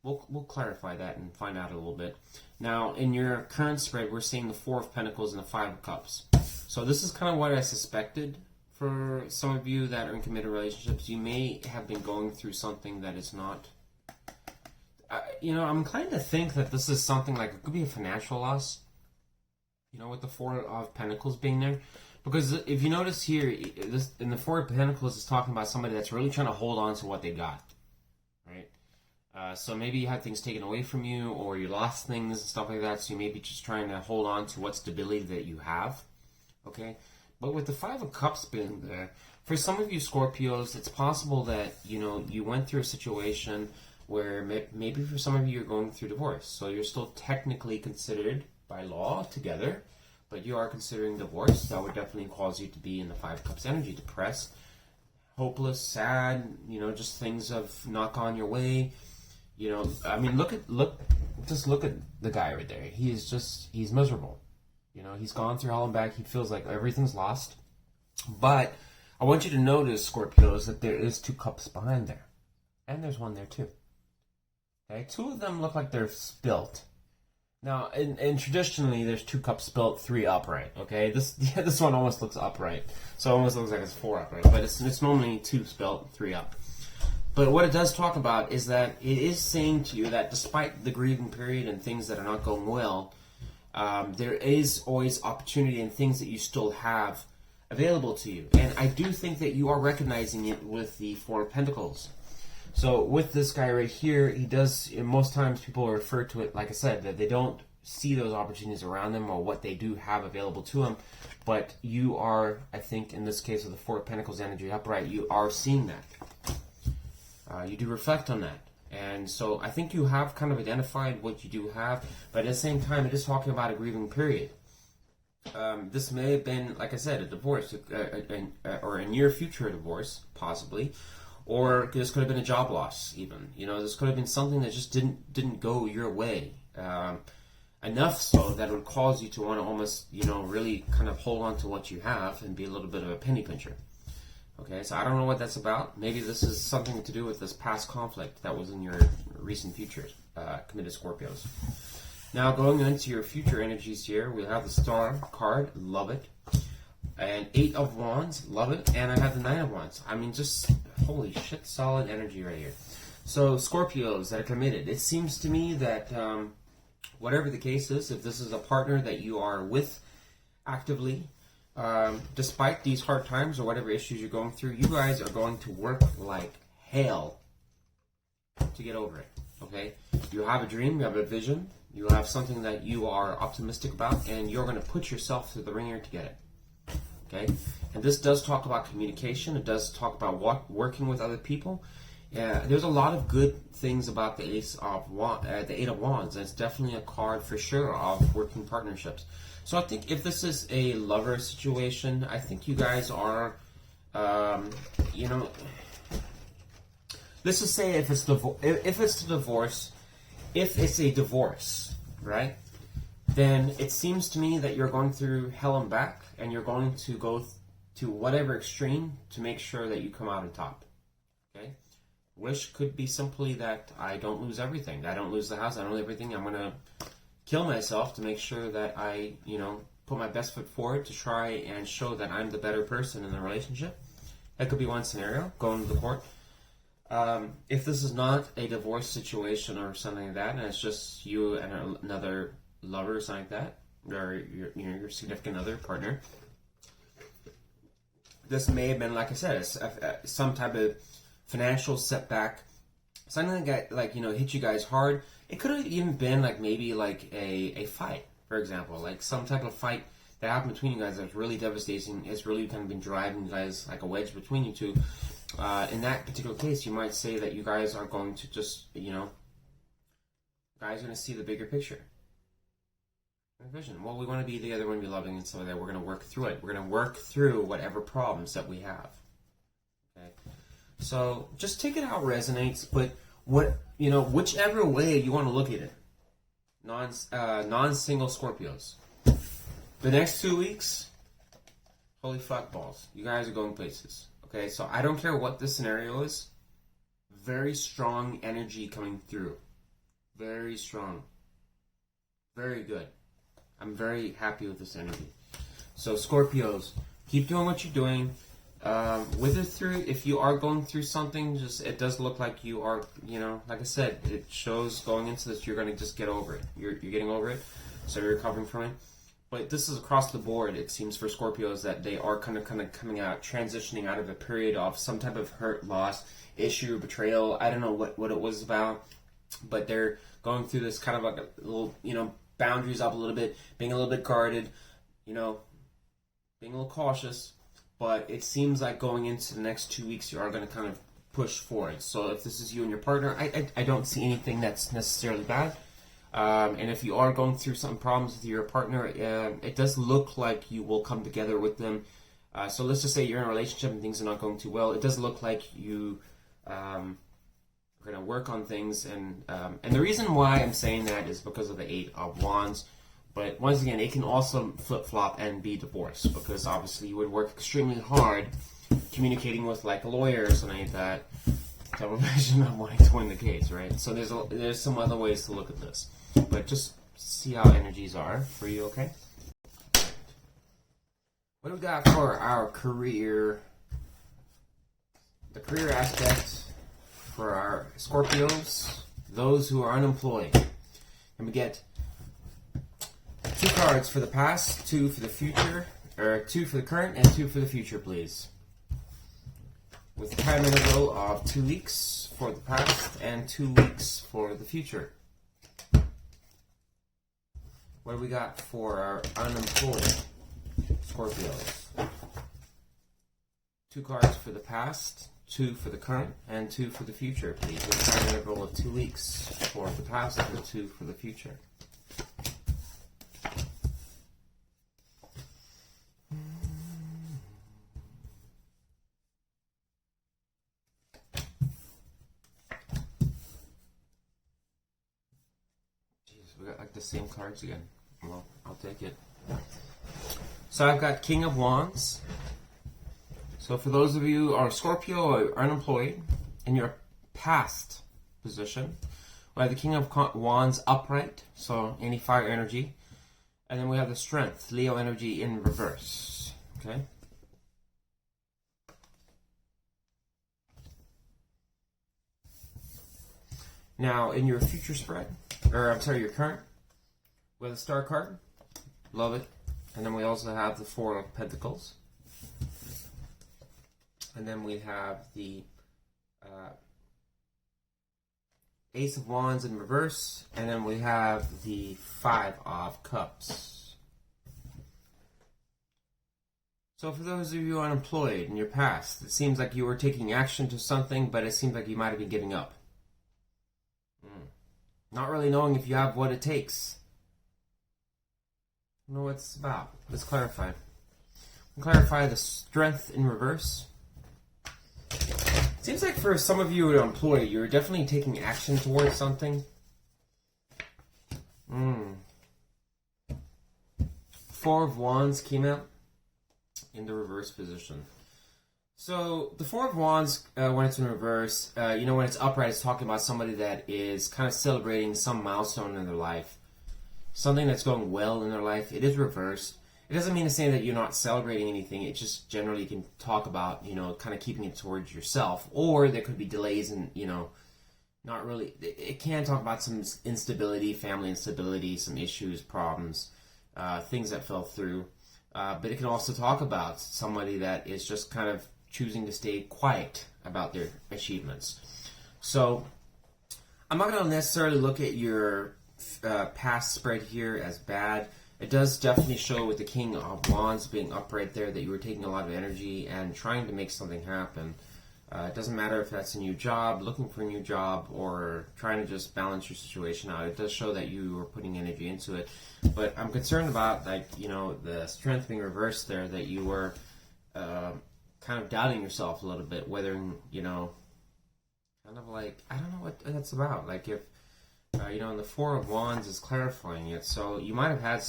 A: We'll clarify that and find out a little bit. Now, in your current spread, we're seeing the Four of Pentacles and the Five of Cups. So this is kind of what I suspected for some of you that are in committed relationships. You may have been going through something that is not... I'm inclined to think that this is something like, it could be a financial loss. With the Four of Pentacles being there. Because if you notice here, in the Four of Pentacles is talking about somebody that's really trying to hold on to what they got. Right? So maybe you had things taken away from you, or you lost things and stuff like that, so you may be just trying to hold on to what stability that you have. Okay? But with the Five of Cups being there, for some of you Scorpios, it's possible that, you went through a situation where maybe for some of you you're going through divorce. So you're still technically considered by law together, but you are considering divorce. That would definitely cause you to be in the Five of Cups energy, depressed, hopeless, sad, just things have not gone your way. Look at the guy right there. He's miserable. He's gone through hell and back. He feels like everything's lost. But I want you to notice, Scorpios, that there is 2 cups behind there. And there's one there too. Okay, 2 of them look like they're spilt. Now, and traditionally, there's 2 cups spilt, 3 upright. Okay, this one almost looks upright, so it almost looks like it's 4 upright, but it's normally 2 spilt, 3 up. But what it does talk about is that it is saying to you that despite the grieving period and things that are not going well, there is always opportunity and things that you still have available to you. And I do think that you are recognizing it with the Four of Pentacles. So with this guy right here, he does, most times people refer to it, like I said, that they don't see those opportunities around them or what they do have available to them. But you are, I think, in this case with the Four of Pentacles energy upright, you are seeing that. You do reflect on that. And so I think you have kind of identified what you do have, but at the same time, it is talking about a grieving period. This may have been, like I said, a divorce, or a near future divorce, possibly. Or this could have been a job loss, even. This could have been something that just didn't go your way. Enough so that it would cause you to want to almost, really kind of hold on to what you have and be a little bit of a penny pincher. Okay, so I don't know what that's about. Maybe this is something to do with this past conflict that was in your recent future, committed Scorpios. Now, going into your future energies here, we have the Star card, love it. And 8 of Wands, love it. And I have the 9 of Wands. Just holy shit, solid energy right here. So, Scorpios that are committed, it seems to me that whatever the case is, if this is a partner that you are with actively, despite these hard times or whatever issues you're going through, you guys are going to work like hell to get over it. Okay? You have a dream, you have a vision, you have something that you are optimistic about, and you're going to put yourself through the ringer to get it. Okay, and this does talk about communication. It does talk about working with other people. There's a lot of good things about the the 8 of Wands. And it's definitely a card for sure of working partnerships. So I think if this is a lover situation, I think you guys are, let's just say if it's a divorce, right? Then it seems to me that you're going through hell and back, and you're going to go to whatever extreme to make sure that you come out on top. Okay? Wish could be simply that I don't lose everything. I don't lose the house. I don't lose everything. I'm going to kill myself to make sure that I, put my best foot forward to try and show that I'm the better person in the relationship. That could be one scenario, going to the court. If this is not a divorce situation or something like that, and it's just you and another lover or something like that, or your significant other, partner, this may have been, like I said, some type of financial setback, something that hit you guys hard. It could have even been maybe a fight, for example, some type of fight that happened between you guys that's really devastating. It's really kind of been driving you guys like a wedge between you two. In that particular case, you might say that you guys are going to just, guys are going to see the bigger picture. Vision. Well, we want to be together, we want to be loving and stuff like that. We're going to work through it. We're going to work through whatever problems that we have. Okay. So just take it how it resonates, but whichever way you want to look at it. Non-single Scorpios. The next 2 weeks, holy fuck balls. You guys are going places. Okay, so I don't care what the scenario is. Very strong energy coming through. Very strong. Very good. I'm very happy with this energy. So Scorpios, keep doing what you're doing. Wither through, if you are going through something, it does look like you are, like I said, it shows going into this, you're going to just get over it. You're getting over it, so you're recovering from it. But this is across the board, it seems, for Scorpios, that they are kind of coming out, transitioning out of a period of some type of hurt, loss, issue, betrayal. I don't know what it was about, but they're going through this kind of like a little, boundaries up a little bit, being a little bit guarded, being a little cautious. But it seems like going into the next 2 weeks, you are going to kind of push forward. So if this is you and your partner, I don't see anything that's necessarily bad. And if you are going through some problems with your partner, it does look like you will come together with them. So let's just say you're in a relationship and things are not going too well. It does look like you are going to work on things. And the reason why I'm saying that is because of the 8 of Wands. But once again, it can also flip-flop and be divorce, because obviously you would work extremely hard communicating with like a lawyer or something like that to have a vision of wanting to win the case, right? So there's some other ways to look at this. But just see how energies are for you, okay? What do we got for our career? The career aspect for our Scorpios, those who are unemployed. And we get 2 cards for the past, 2 for the future, or 2 for the current, and 2 for the future, please. With a time interval of 2 weeks for the past and 2 weeks for the future. What do we got for our unemployed Scorpios? 2 cards for the past, 2 for the current, and 2 for the future, please. With a time interval of 2 weeks for the past and 2 for the future. We got like the same cards again. Well, I'll take it. So I've got King of Wands. So for those of you who are Scorpio or unemployed in your past position, we have the King of Wands upright, so any fire energy. And then we have the Strength, Leo energy in reverse. Okay? Now, in your future spread, your current, we have the Star card. Love it. And then we also have the 4 of Pentacles. And then we have the Ace of Wands in reverse. And then we have the 5 of Cups. So for those of you unemployed in your past, it seems like you were taking action to something, but it seems like you might have been giving up. Not really knowing if you have what it takes. I don't know what it's about. Let's clarify. We'll clarify the Strength in reverse. Seems like for some of you who are employed, you're definitely taking action towards something. 4 of Wands came out in the reverse position. So the 4 of Wands, when it's in reverse, when it's upright, it's talking about somebody that is kind of celebrating some milestone in their life. Something that's going well in their life. It is reversed. It doesn't mean to say that you're not celebrating anything. It just generally can talk about, kind of keeping it towards yourself. Or there could be delays and, not really. It can talk about some instability, family instability, some issues, problems, things that fell through. But it can also talk about somebody that is just kind of choosing to stay quiet about their achievements. So I'm not going to necessarily look at your past spread here as bad. It does definitely show with the King of Wands being upright there that you were taking a lot of energy and trying to make something happen. It doesn't matter if that's a new job, looking for a new job, or trying to just balance your situation out. It does show that you were putting energy into it. But I'm concerned about, the Strength being reversed there, that you were kind of doubting yourself a little bit, whether, kind of like, I don't know what that's about. Like if, and the 4 of Wands is clarifying it. So you might have had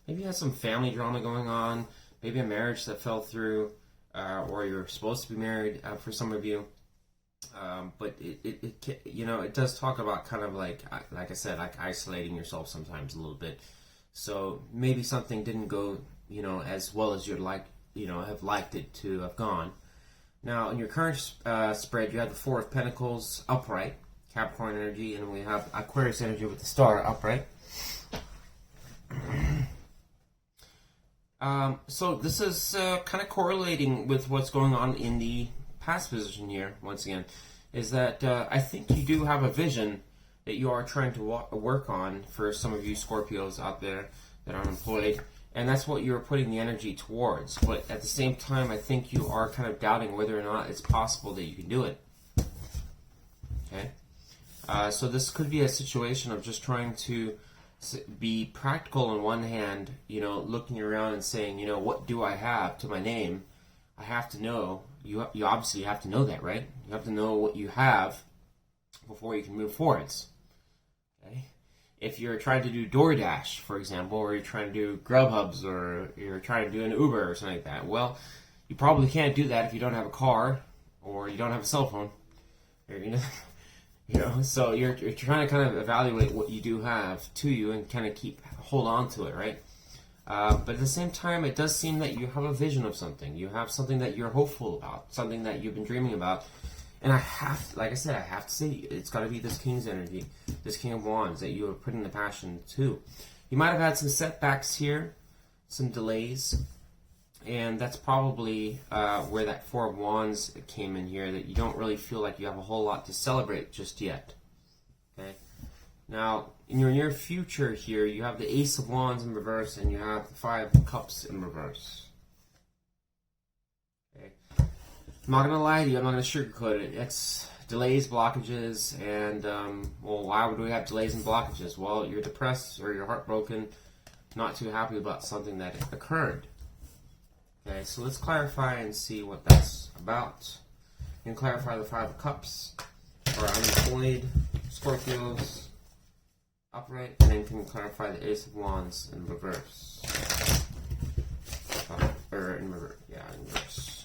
A: maybe you had some family drama going on, maybe a marriage that fell through, or you're supposed to be married for some of you. But it does talk about kind of like I said, like isolating yourself sometimes a little bit. So maybe something didn't go, as well as you'd like, have liked it to have gone. Now, in your current spread, you have the Four of Pentacles upright, Capricorn energy, and we have Aquarius energy with the Star upright. So this is kind of correlating with what's going on in the past position here, once again, is that I think you do have a vision that you are trying to work on for some of you Scorpios out there that are unemployed, and that's what you're putting the energy towards. But at the same time, I think you are kind of doubting whether or not it's possible that you can do it. Okay? So this could be a situation of just trying to be practical on one hand, looking around and saying, what do I have to my name? I have to know. You obviously have to know that, right? You have to know what you have before you can move forwards. Okay? If you're trying to do DoorDash, for example, or you're trying to do Grubhubs, or you're trying to do an Uber or something like that, well, you probably can't do that if you don't have a car or you don't have a cell phone. Or, so you're trying to kind of evaluate what you do have to you and kind of hold on to it, right? But at the same time, it does seem that you have a vision of something. You have something that you're hopeful about, something that you've been dreaming about. And I have to say, it's got to be this King's energy, this King of Wands that you are putting the passion to. You might have had some setbacks here, some delays, and that's probably where that Four of Wands came in here, that you don't really feel like you have a whole lot to celebrate just yet. Okay? Now, in your near future here, you have the Ace of Wands in reverse, and you have the Five of Cups in reverse. Okay? I'm not going to lie to you, I'm not going to sugarcoat it. It's delays, blockages, and, why would we have delays and blockages? Well, you're depressed or you're heartbroken, not too happy about something that occurred. Okay, so let's clarify and see what that's about. You can clarify the Five of Cups for unemployed Scorpios upright, and then you can clarify the Ace of Wands in reverse. Or in reverse, yeah, in reverse.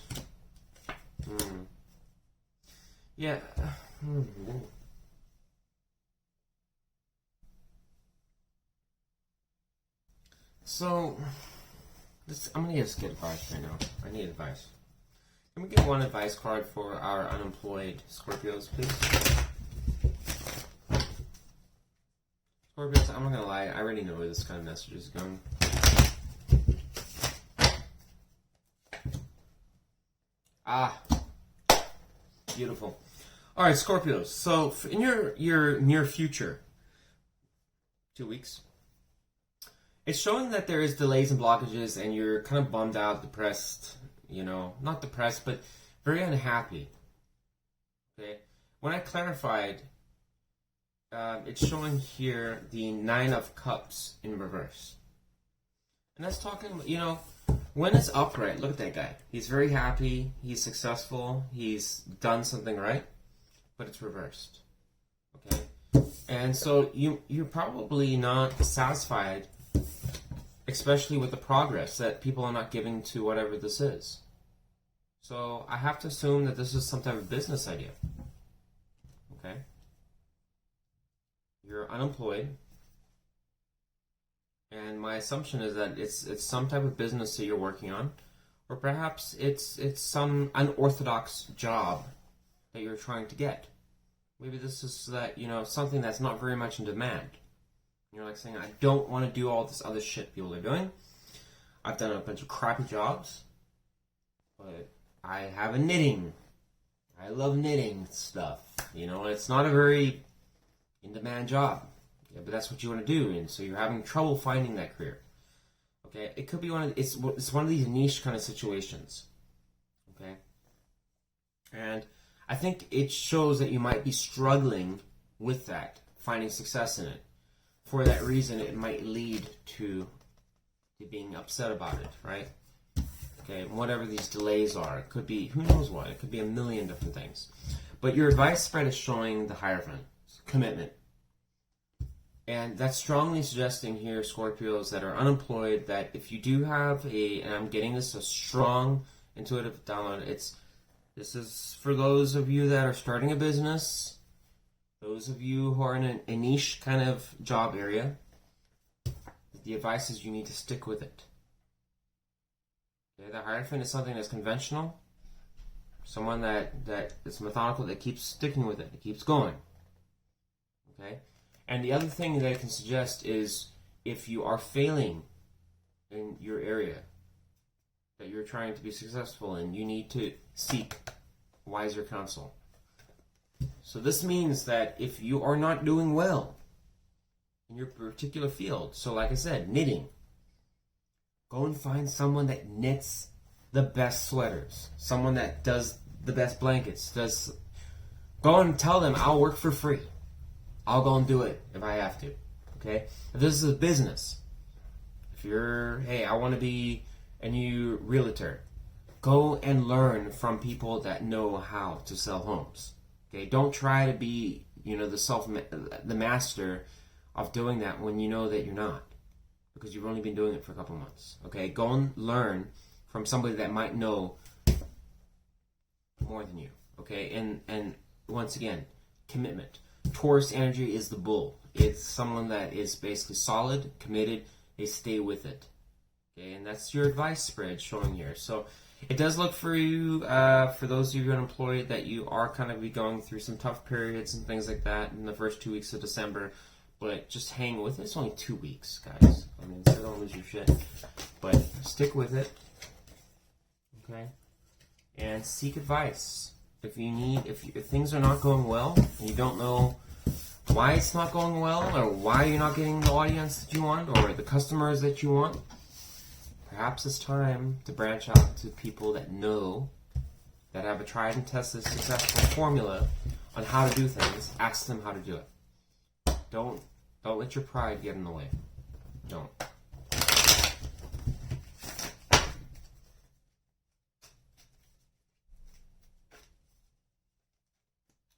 A: Yeah. So, I'm going to just get advice right now. I need advice. Can we get one advice card for our unemployed Scorpios, please? Scorpios, I'm not going to lie. I already know where this kind of message is going. Beautiful. All right, Scorpios. So in your near future, 2 weeks, it's showing that there is delays and blockages, and you're kind of bummed out, depressed. Not depressed, but very unhappy. Okay. When I clarified, it's showing here the Nine of Cups in reverse, and that's talking. When it's upright, look at that guy. He's very happy. He's successful. He's done something right. But it's reversed. Okay? And so you're probably not satisfied, especially with the progress that people are not giving to whatever this is. So I have to assume that this is some type of business idea. Okay? You're unemployed. And my assumption is that it's some type of business that you're working on, or perhaps it's some unorthodox job that you're trying to get. Maybe this is that something that's not very much in demand. You're like saying, I don't want to do all this other shit people are doing. I've done a bunch of crappy jobs, but I have a knitting. I love knitting stuff. It's not a very in-demand job. Yeah, but that's what you want to do, and so you're having trouble finding that career. Okay, it could be it's one of these niche kind of situations. Okay, and I think it shows that you might be struggling with that, finding success in it. For that reason, it might lead to being upset about it, right? Okay, whatever these delays are, it could be who knows what. It could be a million different things. But your advice spread is showing the Hierophant, commitment. And that's strongly suggesting here, Scorpios that are unemployed, that if you do have and I'm getting this a strong intuitive download, it's This is for those of you that are starting a business, those of you who are in a niche kind of job area. The advice is you need to stick with it. Okay, the Hierophant is something that's conventional. Someone that is methodical, that keeps sticking with it, that keeps going. Okay? And the other thing that I can suggest is if you are failing in your area that you're trying to be successful in, you need to seek wiser counsel. So this means that if you are not doing well in your particular field, so like I said, knitting, go and find someone that knits the best sweaters, someone that does the best blankets, go and tell them, I'll work for free. I'll go and do it if I have to. Okay? If this is a business, if you're, hey, I want to be a new realtor, go and learn from people that know how to sell homes. Okay? Don't try to be, the master of doing that when you know that you're not, because you've only been doing it for a couple months. Okay? Go and learn from somebody that might know more than you. Okay? And once again, commitment. Taurus energy is the bull. It's someone that is basically solid, committed, they stay with it. Okay, and that's your advice spread showing here. So it does look for you, for those of you unemployed, that you are kind of be going through some tough periods and things like that in the first 2 weeks of December. But just hang with it. It's only 2 weeks, guys. I mean, so don't lose your shit. But stick with it. Okay? And seek advice. If things are not going well, and you don't know why it's not going well, or why you're not getting the audience that you want, or the customers that you want, perhaps it's time to branch out to people that know, that have a tried and tested successful formula on how to do things. Ask them how to do it. Don't let your pride get in the way. Don't.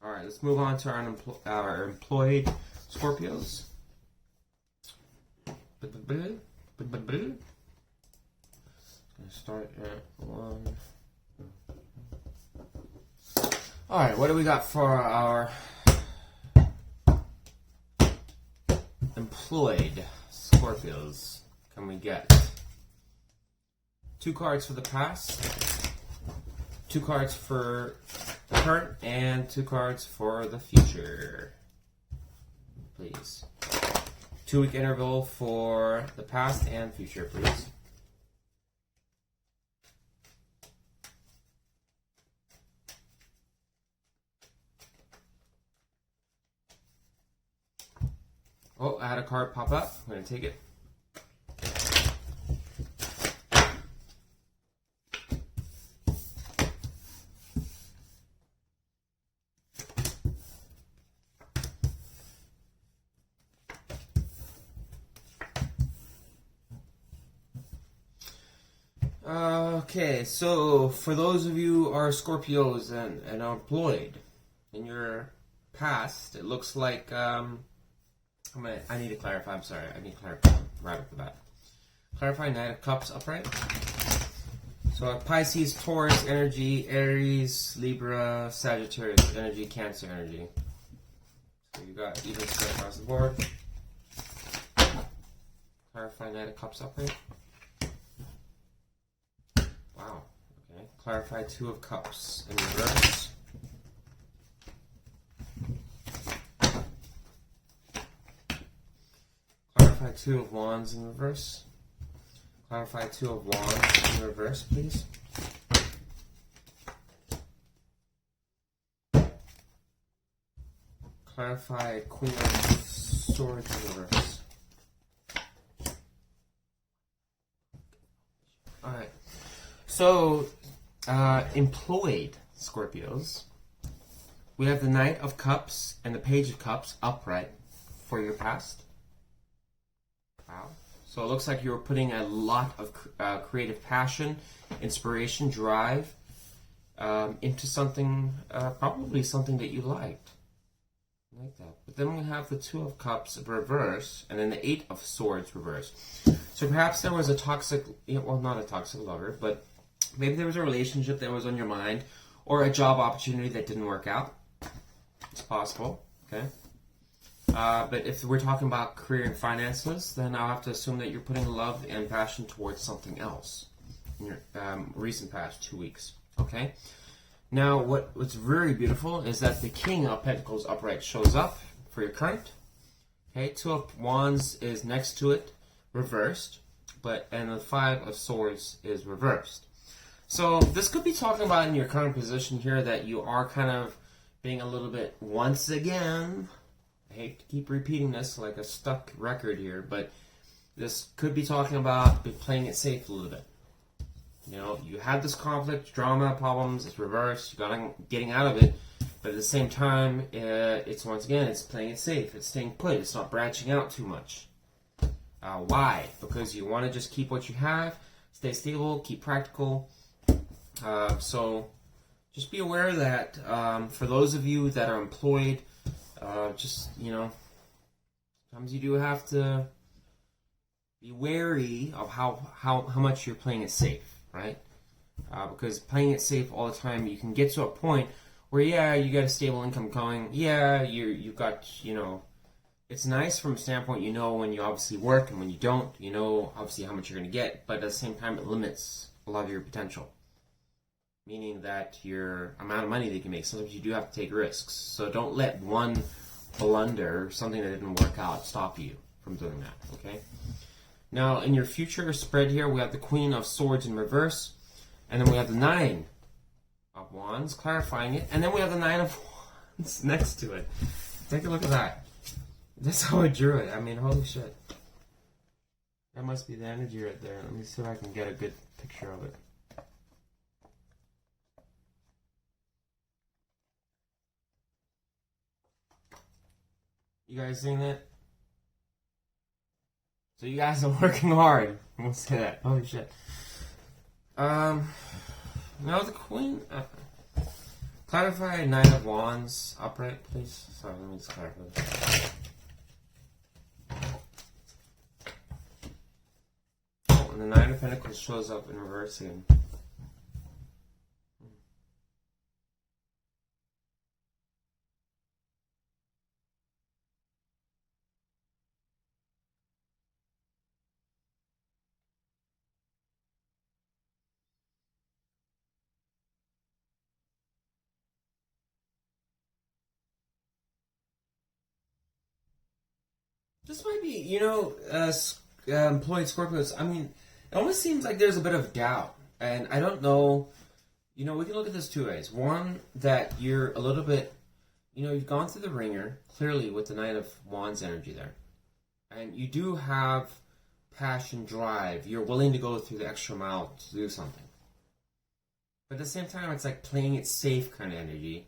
A: Alright, let's move on to our employed Scorpios. Gonna start at 1. Alright, what do we got for our employed Scorpios? Can we get 2 cards for the past, 2 cards for the current, and 2 cards for the future, please. 2-week interval for the past and future, please. Oh, I had a card pop up. I'm going to take it. Okay, so for those of you who are Scorpios and are employed in your past, it looks like I need to clarify. I'm sorry, I need to clarify right off the bat. Clarify Knight of Cups upright. So Pisces, Taurus energy, Aries, Libra, Sagittarius energy, Cancer energy. So you got even straight across the board. Clarify Knight of Cups upright. Wow. Okay. Clarify 2 of Cups in reverse. Clarify 2 of Wands in reverse. Clarify 2 of Wands in reverse, please. Clarify Queen of Swords in reverse. Alright. So, employed Scorpios, we have the Knight of Cups and the Page of Cups upright for your past. Wow. So it looks like you were putting a lot of creative passion, inspiration, drive into something, probably something that you liked. Like that. But then we have the 2 of Cups reverse, and then the 8 of Swords reverse. So perhaps there was a toxic, well, not a toxic lover, but maybe there was a relationship that was on your mind, or a job opportunity that didn't work out. It's possible, okay? But if we're talking about career and finances, then I'll have to assume that you're putting love and passion towards something else in your recent past 2 weeks, okay? Now, what's very beautiful is that the King of Pentacles upright shows up for your current. Okay, Two of Wands is next to it, reversed, and the Five of Swords is reversed. So this could be talking about in your current position here that you are kind of being a little bit, once again, I hate to keep repeating this like a stuck record here, but this could be talking about playing it safe a little bit. You know, you had this conflict, drama, problems, it's reversed, you're getting out of it, but at the same time, it's once again, it's playing it safe, it's staying put, it's not branching out too much. Why? Because you want to just keep what you have, stay stable, keep practical. So just be aware that for those of you that are employed, just, you know, sometimes you do have to be wary of how much you're playing it safe, right? Because playing it safe all the time, you can get to a point where, yeah, you got a stable income going. Yeah, you've got, you know, it's nice from a standpoint, you know, when you obviously work, and when you don't, you know, obviously how much you're going to get. But at the same time, it limits a lot of your potential. Meaning that your amount of money that you can make, sometimes you do have to take risks. So don't let one blunder, something that didn't work out, stop you from doing that, okay? Now, in your future spread here, we have the Queen of Swords in reverse, and then we have the Nine of Wands, clarifying it, and then we have the Nine of Wands next to it. Take a look at that. That's how I drew it. I mean, holy shit. That must be the energy right there. Let me see if I can get a good picture of it. You guys seeing that? So you guys are working hard. We'll say that. Holy shit. Now the Queen. Clarify Knight of Wands upright, please. Sorry, let me just clarify this. Oh, and the Nine of Pentacles shows up in reverse again. This might be, you know, employed Scorpios. I mean, it almost seems like there's a bit of doubt. And I don't know, you know, we can look at this two ways. One, that you're a little bit, you know, you've gone through the ringer, clearly with the Knight of Wands energy there. And you do have passion, drive. You're willing to go through the extra mile to do something. But at the same time, it's like playing it safe kind of energy.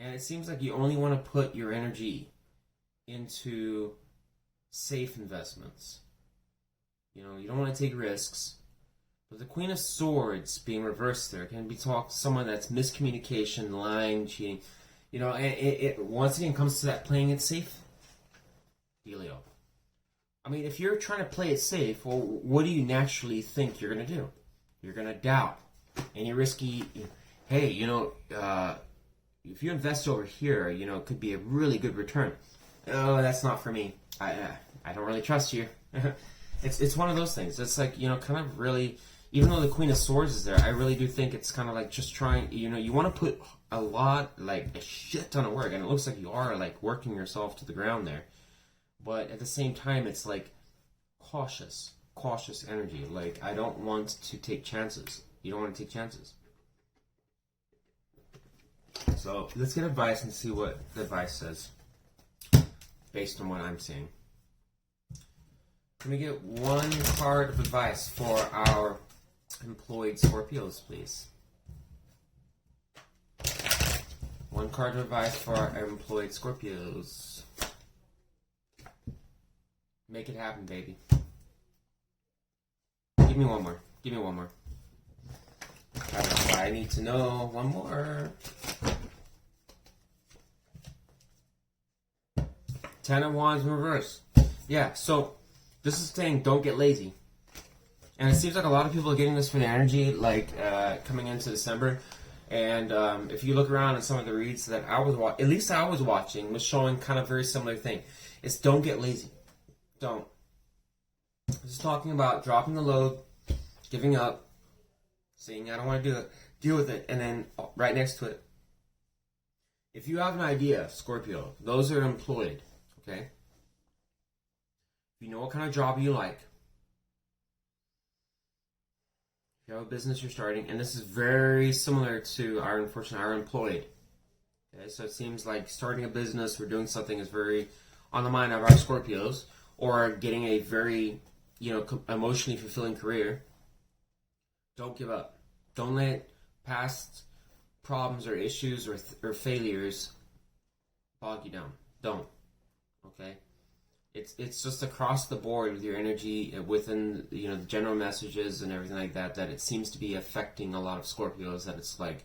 A: And it seems like you only want to put your energy into safe investments. You know, you don't want to take risks. But the Queen of Swords being reversed there can be someone that's miscommunication, lying, cheating. You know, it once again comes to that playing it safe dealio. I mean, if you're trying to play it safe, well, what do you naturally think you're going to do? You're going to doubt. And you're risky. Hey, you know, if you invest over here, you know, it could be a really good return. Oh, that's not for me. I don't really trust you. It's one of those things. It's like, you know, kind of really, even though the Queen of Swords is there, I really do think it's kind of like just trying, you know, you want to put a lot, like a shit ton of work, and it looks like you are like working yourself to the ground there. But at the same time, it's like cautious energy. Like, I don't want to take chances. You don't want to take chances. So let's get advice and see what the advice says based on what I'm seeing. Can we get one card of advice for our employed Scorpios, please? One card of advice for our employed Scorpios. Make it happen, baby. Give me one more. Give me one more. I need to know one more. Ten of Wands in reverse. Yeah, so this is saying don't get lazy. And it seems like a lot of people are getting this for the energy, like coming into December. And if you look around at some of the reads that I was at least I was watching, was showing kind of very similar thing. It's don't get lazy. Don't. Just talking about dropping the load, giving up, saying I don't want to do it, deal with it, and then right next to it, if you have an idea, Scorpio, those that are employed, okay? If you know what kind of job you like, if you have a business you're starting, and this is very similar to our employed. Okay, so it seems like starting a business or doing something is very on the mind of our Scorpios, or getting a very, emotionally fulfilling career. Don't give up. Don't let past problems or issues or failures bog you down. Don't. Okay? It's just across the board with your energy within the general messages and everything like that it seems to be affecting a lot of Scorpios, that it's like,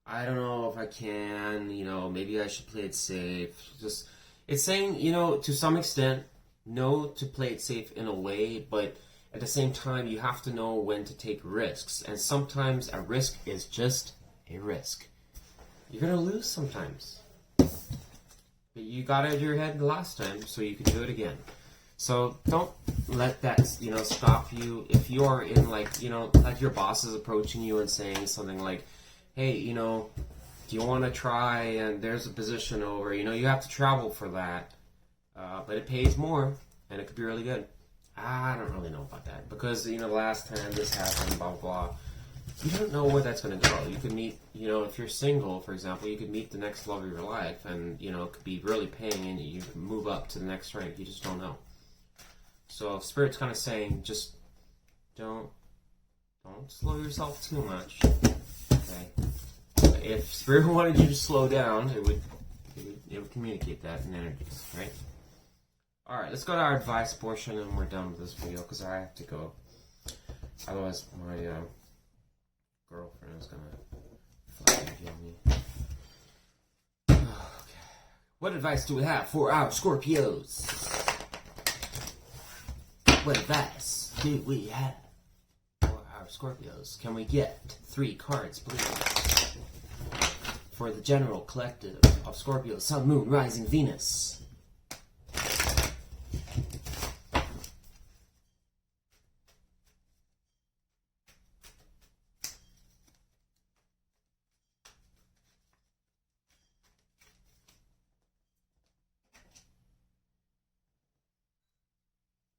A: I don't know if I can, maybe I should play it safe. Just it's saying, to some extent, no to play it safe in a way, but at the same time you have to know when to take risks. And sometimes a risk is just a risk. You're gonna lose sometimes. But you got out of your head the last time, so you can do it again. So don't let that, stop you. If you're in like your boss is approaching you and saying something like, hey, do you want to try, and there's a position over, you have to travel for that, but it pays more, and it could be really good. I don't really know about that, because, the last time this happened, blah, blah, blah. You don't know where that's going to go. You could meet, if you're single, for example, you could meet the next love of your life, and, it could be really paying, and you can move up to the next rank. You just don't know. So Spirit's kind of saying, just don't slow yourself too much. Okay? If Spirit wanted you to slow down, it would communicate that in energies, right? Alright, let's go to our advice portion, and we're done with this video, because I have to go. Otherwise, my girlfriend is going to fucking kill me. Okay. What advice do we have for our Scorpios? What advice do we have for our Scorpios? Can we get 3 cards, please? For the general collective of Scorpio, Sun, Moon, Rising, Venus.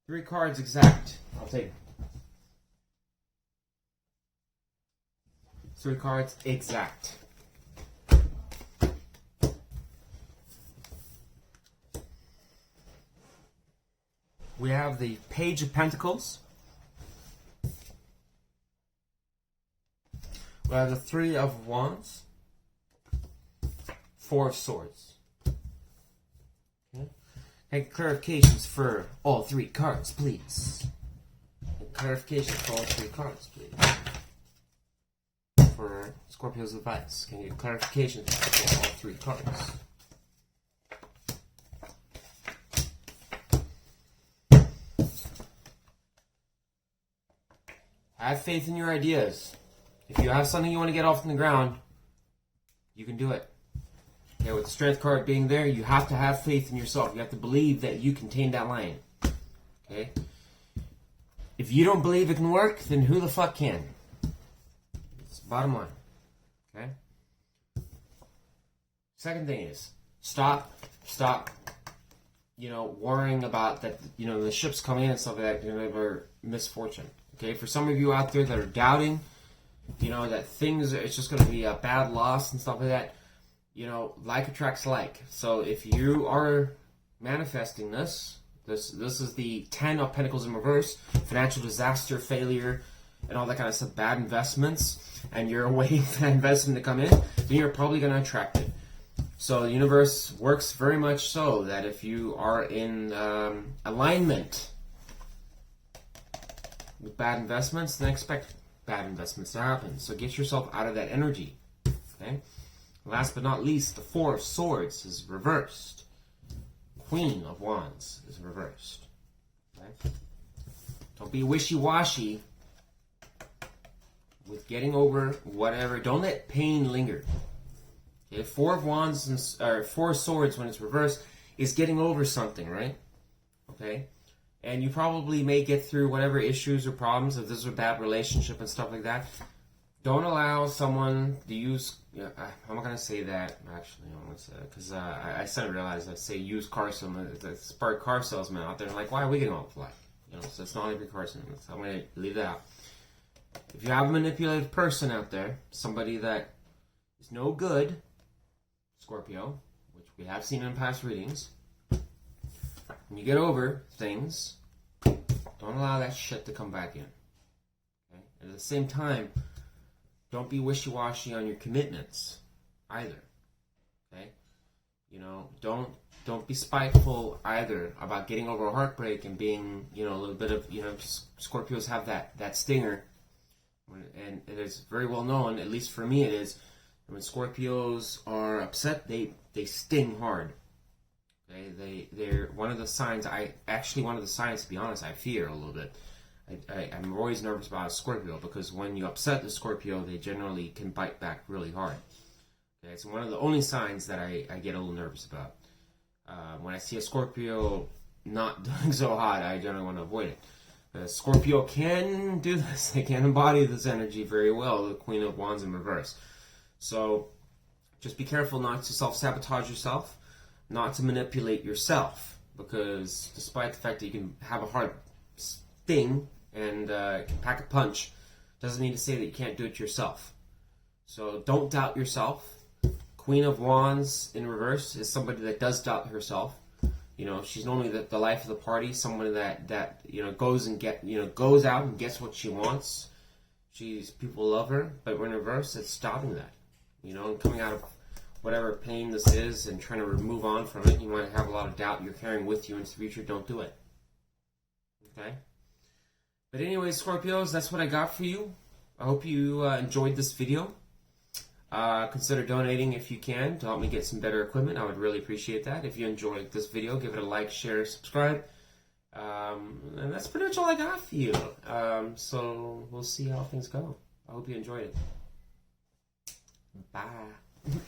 A: Three cards exact. I'll take it. 3 cards exact. We have the Page of Pentacles. We have the 3 of Wands. 4 of Swords. And clarifications for all 3 cards, please. Clarifications for all 3 cards, please. For Scorpio's advice, can you get clarifications for all 3 cards? Have faith in your ideas. If you have something you want to get off the ground, you can do it. Okay, with the Strength card being there, you have to have faith in yourself. You have to believe that you contain that lion. Okay? If you don't believe it can work, then who the fuck can? It's the bottom line. Okay? Second thing is, stop, worrying about that, the ships coming in and stuff like that, are misfortune. Okay? For some of you out there that are doubting, that it's just going to be a bad loss and stuff like that, like attracts like. So if you are manifesting this is the 10 of Pentacles in reverse, financial disaster, failure, and all that kind of stuff, bad investments, and you're waiting for that investment to come in, then you're probably going to attract it. So the universe works very much so that if you are in alignment with bad investments, then expect bad investments to happen. So get yourself out of that energy. Okay? Last but not least, the 4 of Swords is reversed. Queen of Wands is reversed. Okay? Don't be wishy-washy. with getting over whatever. Don't let pain linger. Okay, Four of Wands or Four of Swords when it's reversed is getting over something, right? Okay, and you probably may get through whatever issues or problems if this is a bad relationship and stuff like that. Don't allow someone to use. I'm not gonna say that actually. I'm gonna say because I suddenly realized I say used car salesman. It's part of car salesman out there. Like, why are we getting all the fly? So it's not every car salesman. So I'm gonna leave that out. If you have a manipulative person out there, somebody that is no good, Scorpio, which we have seen in past readings, when you get over things, don't allow that shit to come back in. Okay? And at the same time, don't be wishy-washy on your commitments either. Okay? Don't be spiteful either about getting over a heartbreak and being, a little bit of, Scorpios have that stinger. And it is very well known, at least for me it is, when Scorpios are upset, they sting hard. Okay? They're one of the signs, to be honest, I fear a little bit. I'm always nervous about a Scorpio because when you upset the Scorpio, they generally can bite back really hard. Okay? It's one of the only signs that I get a little nervous about. When I see a Scorpio not doing so hot, I generally want to avoid it. Scorpio can do this. They can embody this energy very well, the Queen of Wands in reverse. So just be careful not to self-sabotage yourself, not to manipulate yourself, because despite the fact that you can have a hard sting and pack a punch, doesn't mean to say that you can't do it yourself. So don't doubt yourself. Queen of Wands in reverse is somebody that does doubt herself. She's normally the life of the party, someone that goes out and gets what she wants. People love her, but when in reverse, it's stopping that. And coming out of whatever pain this is and trying to move on from it, you might have a lot of doubt you're carrying with you into the future. Don't do it. Okay? But anyway, Scorpios, that's what I got for you. I hope you enjoyed this video. Consider donating if you can to help me get some better equipment. I would really appreciate that. If you enjoyed this video, give it a like, share, subscribe. And that's pretty much all I got for you. So we'll see how things go. I hope you enjoyed it. Bye.